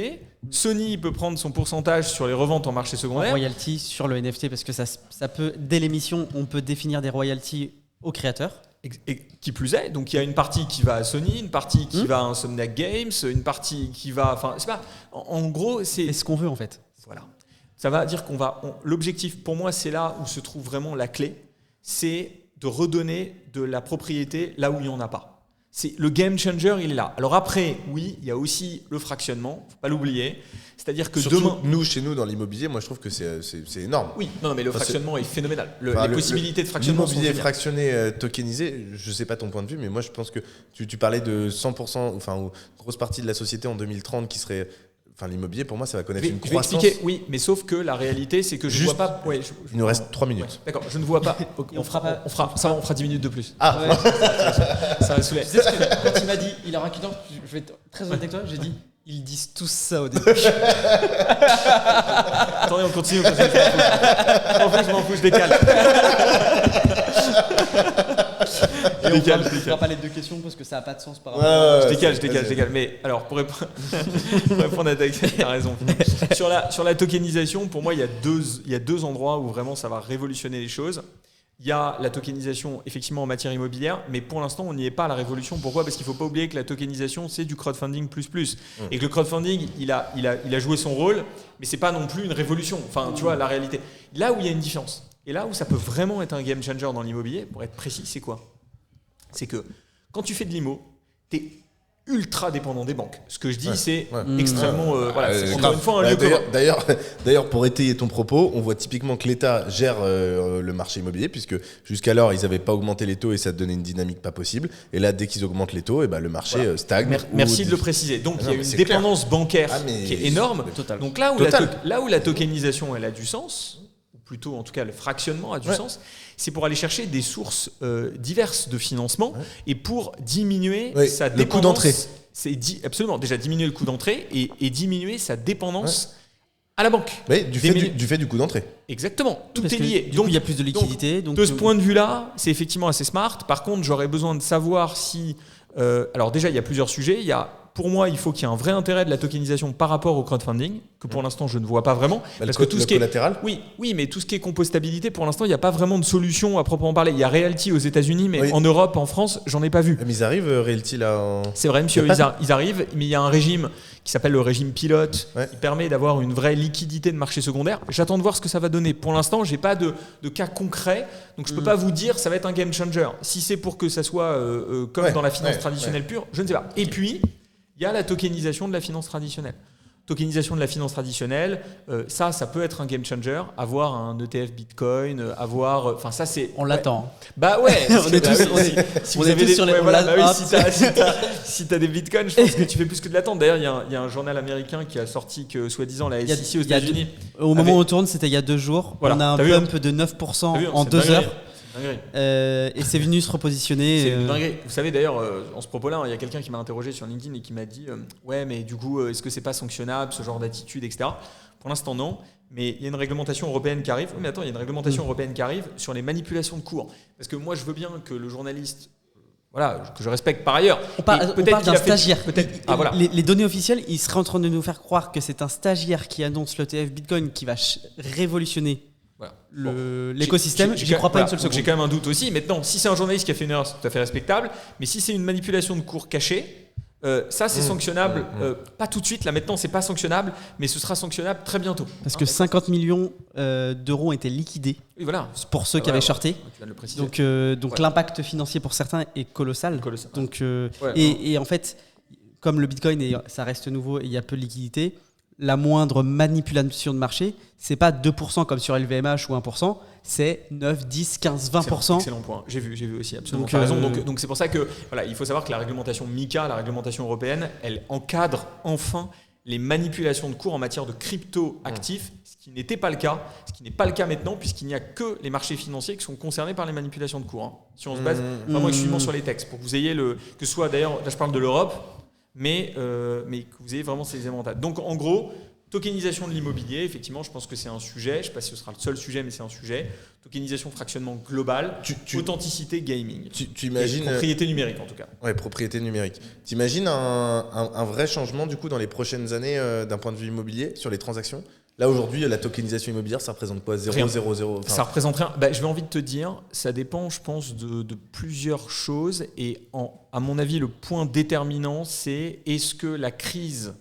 Sony peut prendre son pourcentage sur les reventes en marché secondaire.
Royalty sur le NFT, parce que ça peut, dès l'émission, on peut définir des royalties aux créateurs.
Et qui plus est, donc il y a une partie qui va à Sony, une partie qui va à Insomniac Games, une partie qui va... Enfin, c'est pas... En gros, c'est
ce qu'on veut en fait.
Voilà. Ça va dire l'objectif, pour moi, c'est là où se trouve vraiment la clé, c'est de redonner de la propriété là où il n'y en a pas. Le game changer, il est là. Alors après, oui, il y a aussi le fractionnement, faut pas l'oublier. C'est-à-dire que
surtout
demain,
chez nous dans l'immobilier, moi je trouve que c'est énorme.
Oui, non, mais le fractionnement est phénoménal. Les possibilités de fractionnement sont
l'immobilier
géniales.
Fractionné, tokenisé, je sais pas ton point de vue, mais moi je pense que tu parlais de 100%, ou grosse partie de la société en 2030 qui serait... Enfin, l'immobilier, pour moi, ça va connaître une croissance.
Je vais expliquer, oui, mais sauf que la réalité, c'est que je ne vois pas... Ouais,
il nous reste 3 minutes.
Ouais, d'accord, je ne vois pas... On fera 10 minutes de plus.
Ah
ouais.
Ça va saouler.
Tu sais ce que, quand il m'a dit, il aura 14 ans, je vais être très honnête avec toi, j'ai dit, ils disent tous ça au début.
Attendez, on continue. Je m'en fous, je décale.
On ne fera pas les deux questions parce que ça n'a pas de sens par rapport
je décale. Mais alors, pour répondre à ta question, tu as raison. Sur la tokenisation, pour moi, il y a deux endroits où vraiment ça va révolutionner les choses. Il y a la tokenisation effectivement en matière immobilière, mais pour l'instant, on n'y est pas à la révolution. Pourquoi ? Parce qu'il ne faut pas oublier que la tokenisation, c'est du crowdfunding plus. Et que le crowdfunding, il a joué son rôle, mais ce n'est pas non plus une révolution. Enfin, tu vois, la réalité. Là où il y a une différence, et là où ça peut vraiment être un game changer dans l'immobilier, pour être précis, c'est quoi ? C'est que quand tu fais de l'immo, tu es ultra dépendant des banques. Ce que je dis, c'est extrêmement... c'est encore une fois un lieu commun.
D'ailleurs, pour étayer ton propos, on voit typiquement que l'État gère le marché immobilier, puisque jusqu'alors, ils n'avaient pas augmenté les taux et ça te donnait une dynamique pas possible. Et là, dès qu'ils augmentent les taux, le marché stagne.
Merci de le préciser. Donc, il y a une dépendance bancaire qui est énorme. Donc là où la tokenisation, elle a du sens, ou plutôt en tout cas le fractionnement a du sens, c'est pour aller chercher des sources diverses de financement et pour diminuer sa dépendance.
Le coût d'entrée.
Absolument, déjà diminuer le coût d'entrée et diminuer sa dépendance à la banque.
Oui, du fait du coût d'entrée.
Exactement, tout est lié.
Donc il y a plus de liquidité.
Donc, de ce point de vue-là, c'est effectivement assez smart. Par contre, j'aurais besoin de savoir si... alors déjà, il y a plusieurs sujets. Pour moi, il faut qu'il y ait un vrai intérêt de la tokenisation par rapport au crowdfunding, que pour l'instant, je ne vois pas vraiment.
Parce que tout ce qui est collatéral.
Oui, mais tout ce qui est compostabilité, pour l'instant, il n'y a pas vraiment de solution à proprement parler. Il y a Realty aux États-Unis, mais en Europe, en France, j'en ai pas vu.
Mais ils arrivent, Realty, là.
C'est vrai, monsieur, ils arrivent, mais il y a un régime qui s'appelle le régime pilote, qui permet d'avoir une vraie liquidité de marché secondaire. J'attends de voir ce que ça va donner. Pour l'instant, j'ai pas de cas concret, donc je peux pas vous dire ça va être un game changer. Si c'est pour que ça soit comme dans la finance traditionnelle pure, je ne sais pas. Et puis, il y a la tokenisation de la finance traditionnelle. Tokenisation de la finance traditionnelle, ça peut être un game changer. Avoir un ETF Bitcoin, enfin ça c'est.
On l'attend.
Bah ouais.
On est tous sur les.
Si t'as des Bitcoins, je pense que tu fais plus que de l'attendre. D'ailleurs, il y a un journal américain qui a sorti que soi-disant la SEC aux États-Unis.
Au moment où on tourne, c'était il y a 2 jours.
Voilà,
on a un bump de 9% en 2 heures. Et c'est venu se repositionner.
C'est une dinguerie. Vous savez d'ailleurs, en ce propos-là, il y a quelqu'un qui m'a interrogé sur LinkedIn et qui m'a dit ouais, mais du coup, est-ce que c'est pas sanctionnable, ce genre d'attitude, etc. Pour l'instant, non. Mais il y a une réglementation européenne qui arrive. Oui, mais attends, il y a une réglementation européenne qui arrive sur les manipulations de cours. Parce que moi, je veux bien que le journaliste, que je respecte par ailleurs.
On parle d'un stagiaire.
Voilà.
Les données officielles, ils seraient en train de nous faire croire que c'est un stagiaire qui annonce l'ETF Bitcoin qui va révolutionner l'écosystème. J'y crois pas une seule seconde.
J'ai quand même un doute aussi. Maintenant, si c'est un journaliste qui a fait une erreur, c'est tout à fait respectable. Mais si c'est une manipulation de cours cachée, ça c'est sanctionnable, pas tout de suite, là maintenant c'est pas sanctionnable, mais ce sera sanctionnable très bientôt.
Parce que 50 millions d'euros ont été liquidés pour ceux qui avaient shorté.
Tu viens de le préciser.
Donc l'impact financier pour certains est colossal. Donc, et en fait, comme le Bitcoin, ça reste nouveau et il y a peu de liquidité, la moindre manipulation de marché, c'est pas 2% comme sur LVMH ou 1%, c'est 9, 10, 15, 20%.
Excellent point. J'ai vu aussi, absolument. Tu as raison. Donc c'est pour ça que il faut savoir que la réglementation MiCA, la réglementation européenne, elle encadre enfin les manipulations de cours en matière de crypto-actifs, ce qui n'était pas le cas, ce qui n'est pas le cas maintenant, puisqu'il n'y a que les marchés financiers qui sont concernés par les manipulations de cours. Si on se base vraiment exclusivement sur les textes, pour que vous ayez que ce soit d'ailleurs, là je parle de l'Europe, mais que vous ayez vraiment ces éléments. Donc en gros, tokenisation de l'immobilier, effectivement, je pense que c'est un sujet. Je ne sais pas si ce sera le seul sujet, mais c'est un sujet. Tokenisation, fractionnement global, authenticité, gaming.
Tu imagines,
propriété numérique, en tout cas.
Ouais, propriété numérique. Tu imagines un vrai changement, du coup, dans les prochaines années, d'un point de vue immobilier, sur les transactions ? Là, aujourd'hui, la tokenisation immobilière, ça représente quoi ? 0,00
Ça représente rien. Je vais envie de te dire, ça dépend, je pense, de plusieurs choses. Et à mon avis, le point déterminant, c'est est-ce que la crise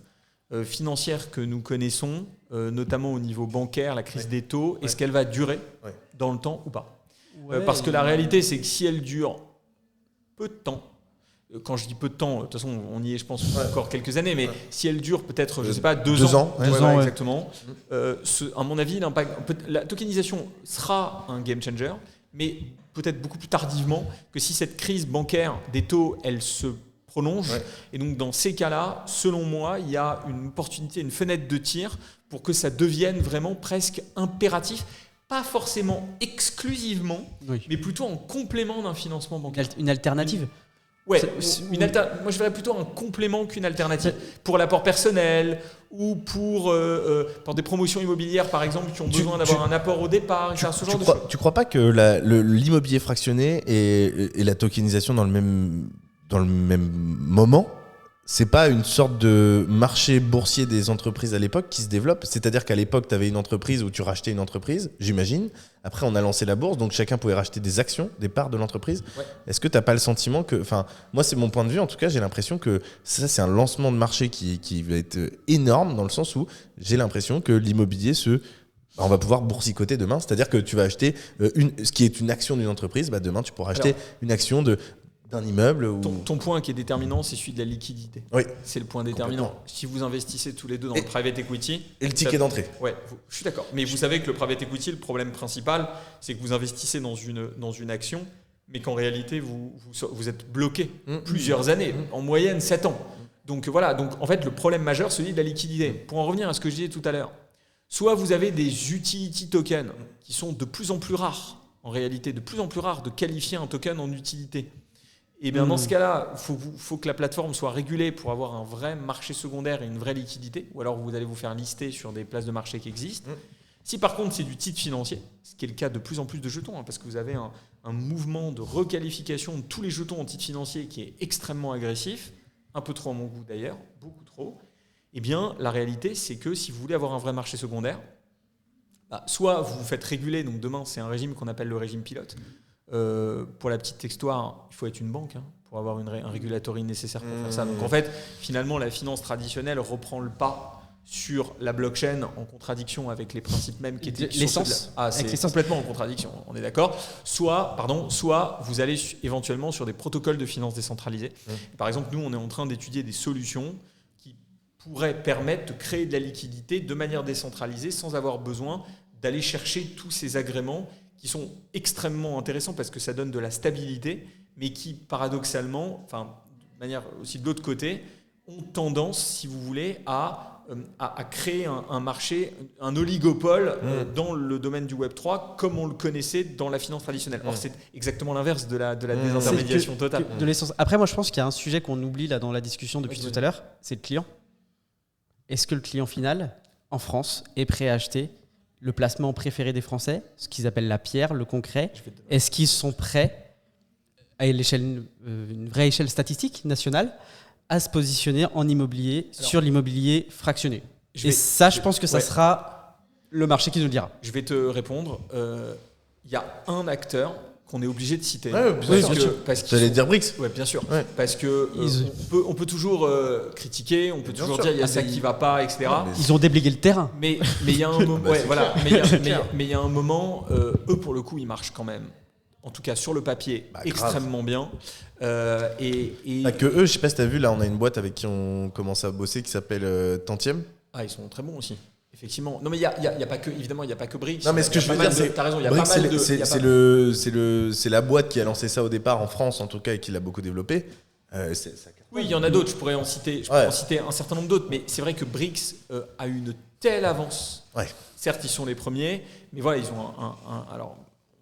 financière que nous connaissons, notamment au niveau bancaire, la crise des taux, est-ce qu'elle va durer dans le temps ou pas ? Parce que la réalité, c'est que si elle dure peu de temps, quand je dis peu de temps, de toute façon, on y est, je pense, encore quelques années, mais si elle dure peut-être, je ne sais pas, 2 ans.
2 ans,
exactement. À mon avis, la tokenisation sera un game changer, mais peut-être beaucoup plus tardivement que si cette crise bancaire des taux, elle se prolonge. Et donc, dans ces cas-là, selon moi, il y a une opportunité, une fenêtre de tir pour que ça devienne vraiment presque impératif. Pas forcément exclusivement, mais plutôt en complément d'un financement bancaire.
Une alternative.
Moi je verrais plutôt un complément qu'une alternative. Pour l'apport personnel ou pour des promotions immobilières, par exemple, qui ont besoin d'avoir un apport au départ, ce genre de choses.
Tu crois pas que l'immobilier fractionné et la tokenisation dans le même moment, c'est pas une sorte de marché boursier des entreprises à l'époque qui se développe ? C'est-à-dire qu'à l'époque, tu avais une entreprise où tu rachetais une entreprise, j'imagine. Après, on a lancé la bourse, donc chacun pouvait racheter des actions, des parts de l'entreprise. Est-ce que tu n'as pas le sentiment que... Enfin, moi, c'est mon point de vue. En tout cas, j'ai l'impression que ça, c'est un lancement de marché qui va être énorme, dans le sens où j'ai l'impression que l'immobilier on va pouvoir boursicoter demain. C'est-à-dire que tu vas acheter ce qui est une action d'une entreprise. Demain, tu pourras acheter une action d'un immeuble.
Ton point qui est déterminant, c'est celui de la liquidité.
Oui.
C'est le point déterminant. Si vous investissez tous les deux dans le private equity...
Et le ticket d'entrée.
Je suis d'accord. Mais vous savez que le private equity, le problème principal, c'est que vous investissez dans une action, mais qu'en réalité, vous êtes bloqué plusieurs années, en moyenne 7 ans. Donc voilà, en fait, le problème majeur, c'est celui de la liquidité. Pour en revenir à ce que je disais tout à l'heure, soit vous avez des utility tokens qui sont de plus en plus rares, en réalité, de plus en plus rares de qualifier un token en utilité. Et bien dans ce cas-là, faut que la plateforme soit régulée pour avoir un vrai marché secondaire et une vraie liquidité, ou alors vous allez vous faire lister sur des places de marché qui existent. Si par contre c'est du titre financier, ce qui est le cas de plus en plus de jetons, parce que vous avez un mouvement de requalification de tous les jetons en titre financier qui est extrêmement agressif, un peu trop à mon goût d'ailleurs, beaucoup trop, eh bien la réalité c'est que si vous voulez avoir un vrai marché secondaire, soit vous vous faites réguler, donc demain c'est un régime qu'on appelle le régime pilote. Pour la petite histoire, il faut être une banque pour avoir un regulatory nécessaire pour faire ça. Donc en fait, finalement, la finance traditionnelle reprend le pas sur la blockchain en contradiction avec les principes mêmes qui étaient
l'essence.
C'est complètement en contradiction, on est d'accord. Soit vous allez éventuellement sur des protocoles de finance décentralisés. Par exemple, nous, on est en train d'étudier des solutions qui pourraient permettre de créer de la liquidité de manière décentralisée sans avoir besoin d'aller chercher tous ces agréments qui sont extrêmement intéressants parce que ça donne de la stabilité, mais qui, paradoxalement, de manière aussi de l'autre côté, ont tendance, si vous voulez, à créer un marché, un oligopole dans le domaine du Web3, comme on le connaissait dans la finance traditionnelle. Or, c'est exactement l'inverse de la désintermédiation totale.
De l'essence. Après, moi, je pense qu'il y a un sujet qu'on oublie là dans la discussion depuis tout à l'heure, c'est le client. Est-ce que le client final, en France, est prêt à acheter le placement préféré des Français, ce qu'ils appellent la pierre, le concret.
Je vais te-
Est-ce qu'ils sont prêts, à l'échelle, une vraie échelle statistique nationale, à se positionner en immobilier, sur l'immobilier fractionné?
Je
Et
vais-
ça, je pense que ça
ouais.
sera le marché qui nous le dira.
Je vais te répondre. Il y a un acteur qu'on est obligé de citer.
Ouais, bien sûr.
Parce qu'ils
J'allais
sont-
dire Brix.
Ouais, bien sûr.
Ouais.
Parce que on peut toujours critiquer, on peut
Bien
toujours
sûr.
dire il y a
Ah,
ça
mais
qui va pas, etc.
mais-
Ils ont déblayé le terrain.
Mais il y a un moment,
bah, c'est
voilà.
clair.
Mais il y a-
C'est
mais-
clair.
mais il y a un moment, eux pour le coup, ils marchent quand même. En tout cas sur le papier,
Bah, grave.
extrêmement bien. Et
Pas que eux, je sais pas si t'as vu, là, on a une boîte avec qui on commence à bosser qui s'appelle Tantième.
ah, ils sont très bons aussi. Effectivement. Non mais il y a pas que, évidemment, il y a pas que Brix.
Non, mais ce que
Il y a
je
pas
veux
mal
dire,
de-
c'est.
t'as raison, il y a
Brix,
pas mal de. il y a pas-
c'est la boîte qui a lancé ça au départ en France, en tout cas, et qui l'a beaucoup développé. Ça
Oui, il y en a d'autres. Je pourrais en citer un certain nombre d'autres, mais c'est vrai que Brix a une telle avance.
Ouais.
Certes, ils sont les premiers, mais voilà, ils ont alors,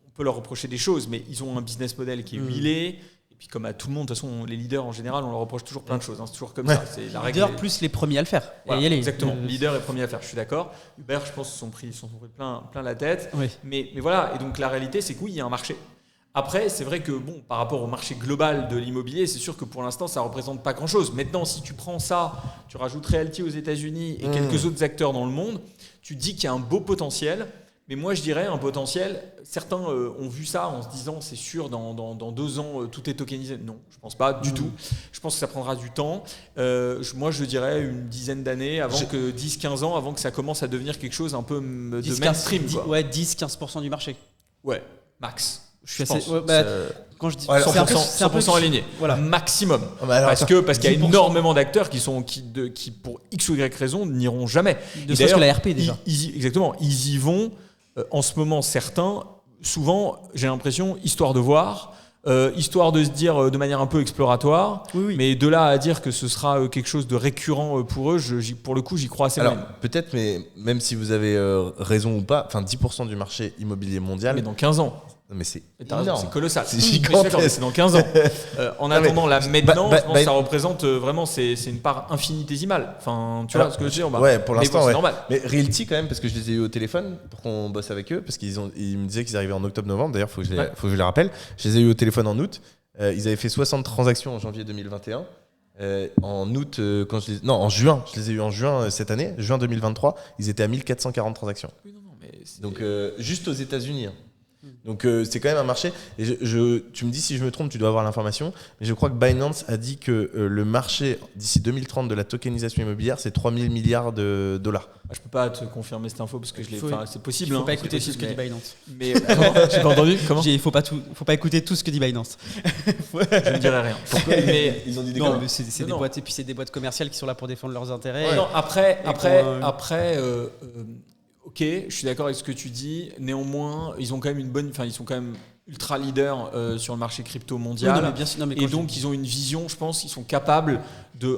on peut leur reprocher des choses, mais ils ont un business model qui est huilé. Et puis, comme à tout le monde, de toute façon, les leaders en général, on leur reproche toujours plein de choses. Hein. C'est toujours comme ça. C'est la règle.
Leader plus les premiers à le faire.
Voilà,
Et y aller.
exactement. Leader est premier à faire. Je suis d'accord. Uber, je pense, se sont pris plein la tête.
Oui.
Mais voilà. Et donc la réalité, c'est que oui, il y a un marché. Après, c'est vrai que bon, par rapport au marché global de l'immobilier, c'est sûr que pour l'instant, ça représente pas grand-chose. Maintenant, si tu prends ça, tu rajoutes Realty aux États-Unis et quelques autres acteurs dans le monde, tu dis qu'il y a un beau potentiel. Mais moi, je dirais un potentiel. Certains ont vu ça en se disant, c'est sûr, dans 2 ans, tout est tokenisé. Non, je pense pas du tout. Je pense que ça prendra du temps. Moi, je dirais une dizaine d'années, 10-15 ans, avant que ça commence à devenir quelque chose un peu de mainstream. Quoi.
Ouais, 10-15% du marché.
Ouais, max.
Je suis
pense.
assez. Ouais, bah, quand je dis.
Ouais,
c'est un peu-
100%,
c'est un peu-
100% aligné.
Voilà.
Maximum.
Ah, bah alors,
parce qu'il y a
10%.
énormément d'acteurs qui, pour X ou Y raison, n'iront jamais.
Ne
Et
serait-ce que
d'ailleurs,
la RP déjà.
Exactement. Ils y vont, en ce moment, certains, souvent, j'ai l'impression, histoire de voir, histoire de se dire de manière un peu exploratoire.
Oui.
Mais de là à dire que ce sera quelque chose de récurrent pour eux, pour le coup, j'y crois assez
Alors,
moyen.
peut-être, mais même si vous avez raison ou pas, enfin 10% du marché immobilier mondial,
Mais dans 15 ans.
non, mais c'est
Mais t'as raison,
énorme.
c'est colossal.
C'est
Mais je suis
gigantesque.
d'accord, mais c'est dans 15 ans. En attendant, là, maintenant,
bah,
je pense que ça représente vraiment, c'est une part infinitésimale. Enfin, tu vois ce que je veux dire?
Ouais, pour
mais
l'instant,
bon, c'est
ouais.
normal.
Mais Realty, quand même, parce que je les ai eu au téléphone pour qu'on bosse avec eux, parce qu'ils me disaient qu'ils arrivaient en octobre-novembre. D'ailleurs, faut que je les rappelle. Je les ai eu au téléphone en août. Ils avaient fait 60 transactions en janvier 2021. En août, en juin, je les ai eu en juin cette année, juin 2023, ils étaient à 1440 transactions.
Oui, non, mais c'est-
Donc, juste aux États-Unis. Hein. Donc, c'est quand même un marché. Et tu me dis si je me trompe, tu dois avoir l'information. Mais je crois que Binance a dit que le marché d'ici 2030 de la tokenisation immobilière, c'est 3000 milliards de dollars.
je peux pas te confirmer cette info parce que c'est possible.
Il faut
hein,
pas
c'est
écouter tout ce
possible,
que dit Binance.
Mais comment j'ai pas entendu. Comment?
Il faut pas écouter tout ce que dit Binance.
Je ne dirai rien. Mais
Ils ont dit
Non, mais c'est des
Non.
boîtes et puis c'est des boîtes commerciales qui sont là pour défendre leurs intérêts.
non, après,
qu'on,
ok, je suis d'accord avec ce que tu dis. Néanmoins, ils ont quand même ils sont quand même ultra leaders sur le marché crypto mondial.
Oui, non, mais bien sûr, non, mais
Et donc, ils ont une vision, je pense, ils sont capables de,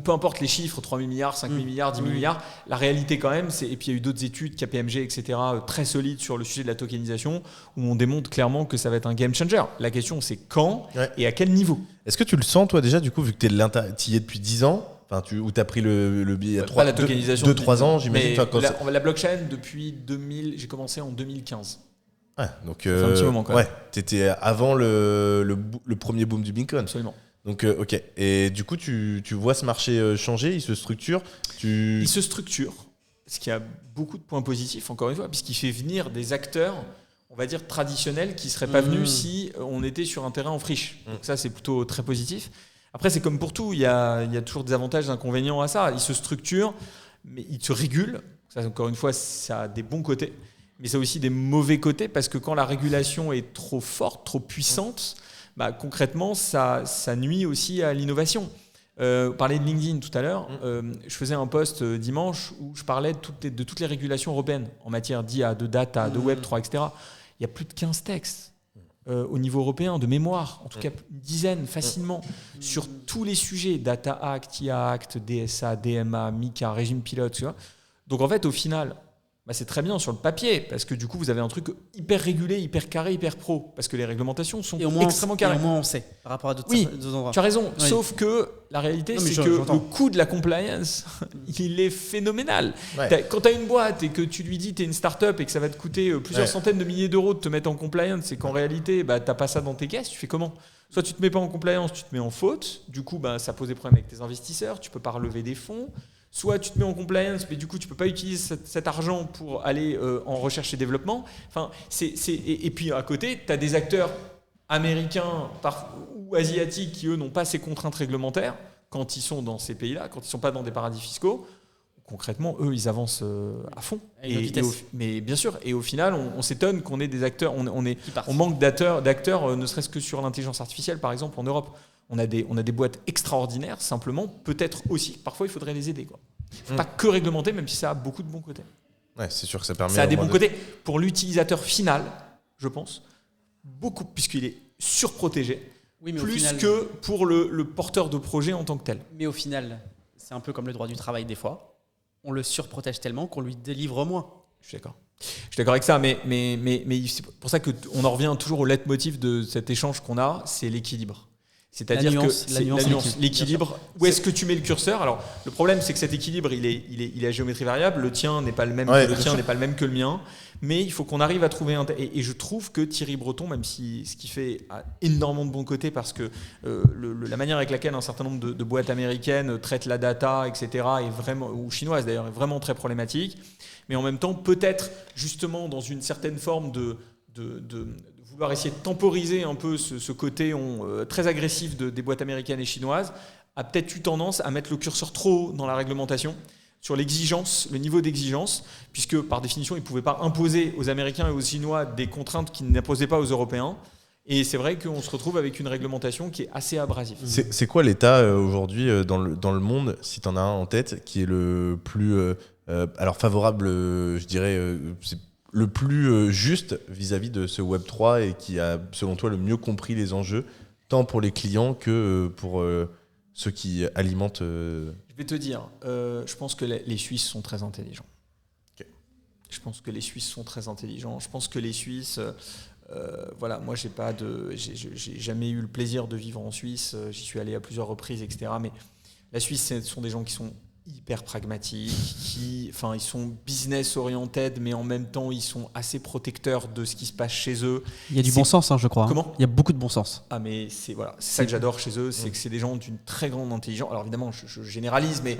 peu importe les chiffres, 3 000 milliards, 5 000 milliards, 10 000 milliards, la réalité quand même, et puis il y a eu d'autres études, KPMG, etc., très solides sur le sujet de la tokenisation, où on démontre clairement que ça va être un game changer. La question, c'est quand et à quel niveau.
Est-ce que tu le sens, toi, déjà, du coup, vu que tu y es depuis 10 ans, où tu as pris le billet il y a
Pas la tokenisation
2-3 ans, j'imagine.
Mais
Enfin, quand
la blockchain, depuis 2000, j'ai commencé en 2015.
ouais, donc,
fait un petit moment, quand même.
ouais, tu étais avant le premier boom du Bitcoin.
Absolument.
Donc, ok. Et du coup, tu vois ce marché changer, il se structure.
Il se structure, ce qui a beaucoup de points positifs, encore une fois, puisqu'il fait venir des acteurs, on va dire traditionnels, qui ne seraient pas venus si on était sur un terrain en friche. Donc ça, c'est plutôt très positif. Après, c'est comme pour tout, il y a toujours des avantages et des inconvénients à ça. Il se structure, mais il se régule. Ça, encore une fois, ça a des bons côtés, mais ça a aussi des mauvais côtés, parce que quand la régulation est trop forte, trop puissante, concrètement, ça nuit aussi à l'innovation. On parlait de LinkedIn tout à l'heure. Je faisais un post dimanche où je parlais de toutes les régulations européennes en matière d'IA, de data, de Web3, etc. Il y a plus de 15 textes au niveau européen, de mémoire, en tout cas une dizaine facilement, sur tous les sujets, Data Act, IA Act, DSA, DMA, MiCA, régime pilote. Tu vois. Donc en fait, au final, bah c'est très bien sur le papier, parce que du coup, vous avez un truc hyper régulé, hyper carré, hyper pro, parce que les réglementations sont extrêmement carrées.
Et au moins, on sait, par rapport à d'autres endroits.
Tu as raison,
Oui.
sauf que la réalité, c'est que
j'entends.
le coût de la compliance, il est phénoménal.
Ouais.
Quand tu as une boîte et que tu lui dis que tu es une start-up et que ça va te coûter plusieurs centaines de milliers d'euros de te mettre en compliance, et qu'en réalité, bah, tu n'as pas ça dans tes caisses, tu fais comment ? Soit tu te mets pas en compliance, tu te mets en faute, du coup, bah, ça pose des problèmes avec tes investisseurs, tu peux pas relever des fonds. Soit tu te mets en compliance, mais du coup, tu ne peux pas utiliser cet argent pour aller en recherche et développement. Enfin, et puis à côté, tu as des acteurs américains ou asiatiques qui, eux, n'ont pas ces contraintes réglementaires quand ils sont dans ces pays-là, quand ils ne sont pas dans des paradis fiscaux. Concrètement, eux, ils avancent à fond. Mais bien sûr, et au final, on s'étonne qu'on ait des acteurs, on manque d'acteurs, ne serait-ce que sur l'intelligence artificielle, par exemple, en Europe. On a des boîtes extraordinaires, simplement, peut-être aussi, parfois il faudrait les aider. Il ne faut pas que réglementer, même si ça a beaucoup de bons côtés.
Ouais, c'est sûr que ça permet.
Ça a des bons côtés pour l'utilisateur final, je pense, beaucoup, puisqu'il est surprotégé, plus que pour le porteur de projet en tant que tel.
Mais au final, c'est un peu comme le droit du travail des fois. On le surprotège tellement qu'on lui délivre moins.
Je suis d'accord avec ça, mais c'est pour ça qu'on en revient toujours au leitmotiv de cet échange qu'on a, c'est l'équilibre. C'est-à-dire
la nuance,
l'équilibre. Où est-ce que tu mets le curseur ? Alors, le problème, c'est que cet équilibre, il est à géométrie variable. Le tien n'est pas le même que le mien. Mais il faut qu'on arrive à trouver et je trouve que Thierry Breton, même si ce qu'il fait a énormément de bons côtés, parce que la manière avec laquelle un certain nombre de boîtes américaines traitent la data, etc., est vraiment, ou chinoises d'ailleurs, est vraiment très problématique. Mais en même temps, peut-être justement dans une certaine forme de vouloir essayer de temporiser un peu ce côté très agressif des boîtes américaines et chinoises, a peut-être eu tendance à mettre le curseur trop haut dans la réglementation, sur l'exigence, le niveau d'exigence, puisque par définition, ils ne pouvaient pas imposer aux Américains et aux Chinois des contraintes qu'ils n'imposaient pas aux Européens. Et c'est vrai qu'on se retrouve avec une réglementation qui est assez abrasive.
C'est quoi l'état aujourd'hui dans le monde, si tu en as un en tête, qui est le plus alors favorable, je dirais, c'est le plus juste vis-à-vis de ce Web3 et qui a, selon toi, le mieux compris les enjeux, tant pour les clients que pour ceux qui alimentent...
Je vais te dire, je pense que les Suisses sont très intelligents.
Okay.
Je pense que les Suisses sont très intelligents. Je pense que les Suisses... voilà, moi j'ai jamais eu le plaisir de vivre en Suisse. J'y suis allé à plusieurs reprises, etc. Mais la Suisse, ce sont des gens qui sont hyper pragmatiques, ils sont business oriented, mais en même temps ils sont assez protecteurs de ce qui se passe chez eux.
Il y a du bon sens, je crois.
Comment ?
Il y a beaucoup de bon sens.
Ah, mais c'est ça que j'adore chez eux, c'est que c'est des gens d'une très grande intelligence. Alors évidemment, je généralise, mais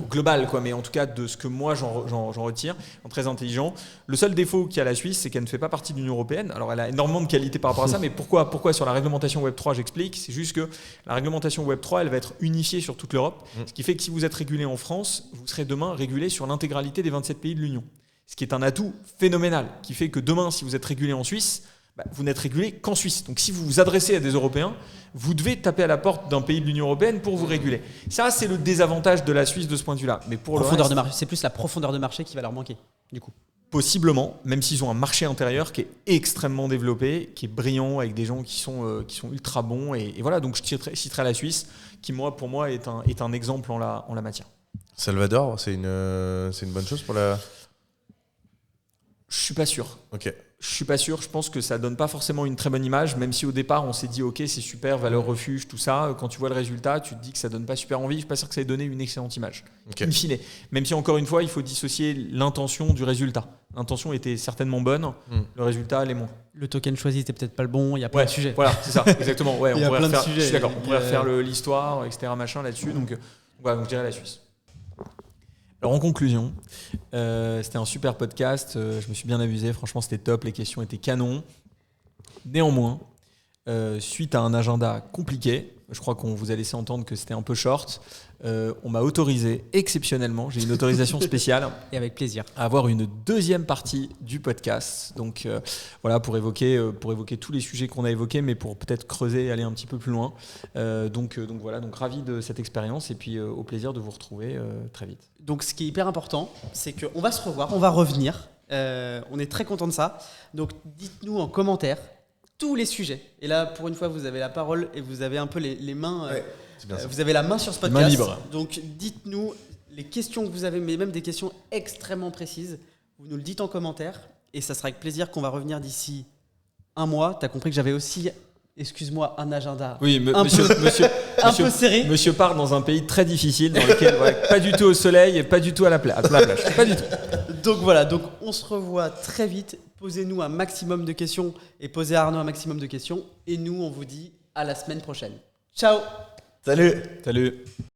global, quoi. Mais en tout cas, de ce que moi j'en retire, très intelligent. Le seul défaut qu'il y a à la Suisse, c'est qu'elle ne fait pas partie de l'Union européenne. Alors elle a énormément de qualités par rapport à ça, mais pourquoi sur la réglementation Web3, j'explique. C'est juste que la réglementation Web3, elle va être unifiée sur toute l'Europe, ce qui fait que si vous êtes régulé en France, vous serez demain régulé sur l'intégralité des 27 pays de l'Union. Ce qui est un atout phénoménal, qui fait que demain, si vous êtes régulé en Suisse, vous n'êtes régulé qu'en Suisse. Donc si vous vous adressez à des Européens, vous devez taper à la porte d'un pays de l'Union européenne pour vous réguler. Ça, c'est le désavantage de la Suisse de ce point de vue-là. Mais pour
de marché, c'est plus la profondeur de marché qui va leur manquer, du coup.
Possiblement, même s'ils ont un marché intérieur qui est extrêmement développé, qui est brillant, avec des gens qui sont ultra bons. Et voilà, donc je citerai la Suisse, qui pour moi est un exemple en la matière.
Salvador, c'est une bonne chose pour la...
Je suis pas sûr.
Ok.
Je suis pas sûr. Je pense que ça donne pas forcément une très bonne image, même si au départ on s'est dit ok, c'est super, valeur refuge, tout ça. Quand tu vois le résultat, tu te dis que ça donne pas super envie. Je suis pas sûr que ça ait donné une excellente image.
Okay.
In fine. Même si encore une fois, il faut dissocier l'intention du résultat. L'intention était certainement bonne, le résultat l'est moins.
Le token choisi n'était peut-être pas le bon. Il y a plein de sujets.
Voilà, c'est ça, exactement. Ouais,
il y a plein de sujets.
Je suis d'accord. On pourrait refaire l'histoire, etc. machin là-dessus. Donc je dirais la Suisse. Alors en conclusion, c'était un super podcast, je me suis bien amusé, franchement c'était top, les questions étaient canon. Néanmoins, suite à un agenda compliqué, je crois qu'on vous a laissé entendre que c'était un peu short, on m'a autorisé exceptionnellement, j'ai une autorisation spéciale.
Et avec plaisir.
À avoir une deuxième partie du podcast. Donc voilà, pour évoquer tous les sujets qu'on a évoqués, mais pour peut-être creuser et aller un petit peu plus loin. Donc voilà, donc ravi de cette expérience et puis au plaisir de vous retrouver très vite.
Donc ce qui est hyper important, c'est qu'on va se revoir, on va revenir. On est très content de ça. Donc dites-nous en commentaire tous les sujets. Et là, pour une fois, vous avez la parole et vous avez un peu les mains.
C'est bien ça.
Vous avez la main sur ce podcast.
Main libre.
Donc dites-nous les questions que vous avez, mais même des questions extrêmement précises. vous nous le dites en commentaire. Et ça sera avec plaisir qu'on va revenir d'ici un mois. Tu as compris que j'avais aussi, excuse-moi, un agenda
Oui,
un peu serré.
Monsieur part dans un pays très difficile, dans lequel pas du tout au soleil et pas du tout à la plage. Pas du tout.
Donc voilà, donc on se revoit très vite. Posez-nous un maximum de questions et posez à Arnaud un maximum de questions. Et nous, on vous dit à la semaine prochaine. Ciao.
Salut.
Salut.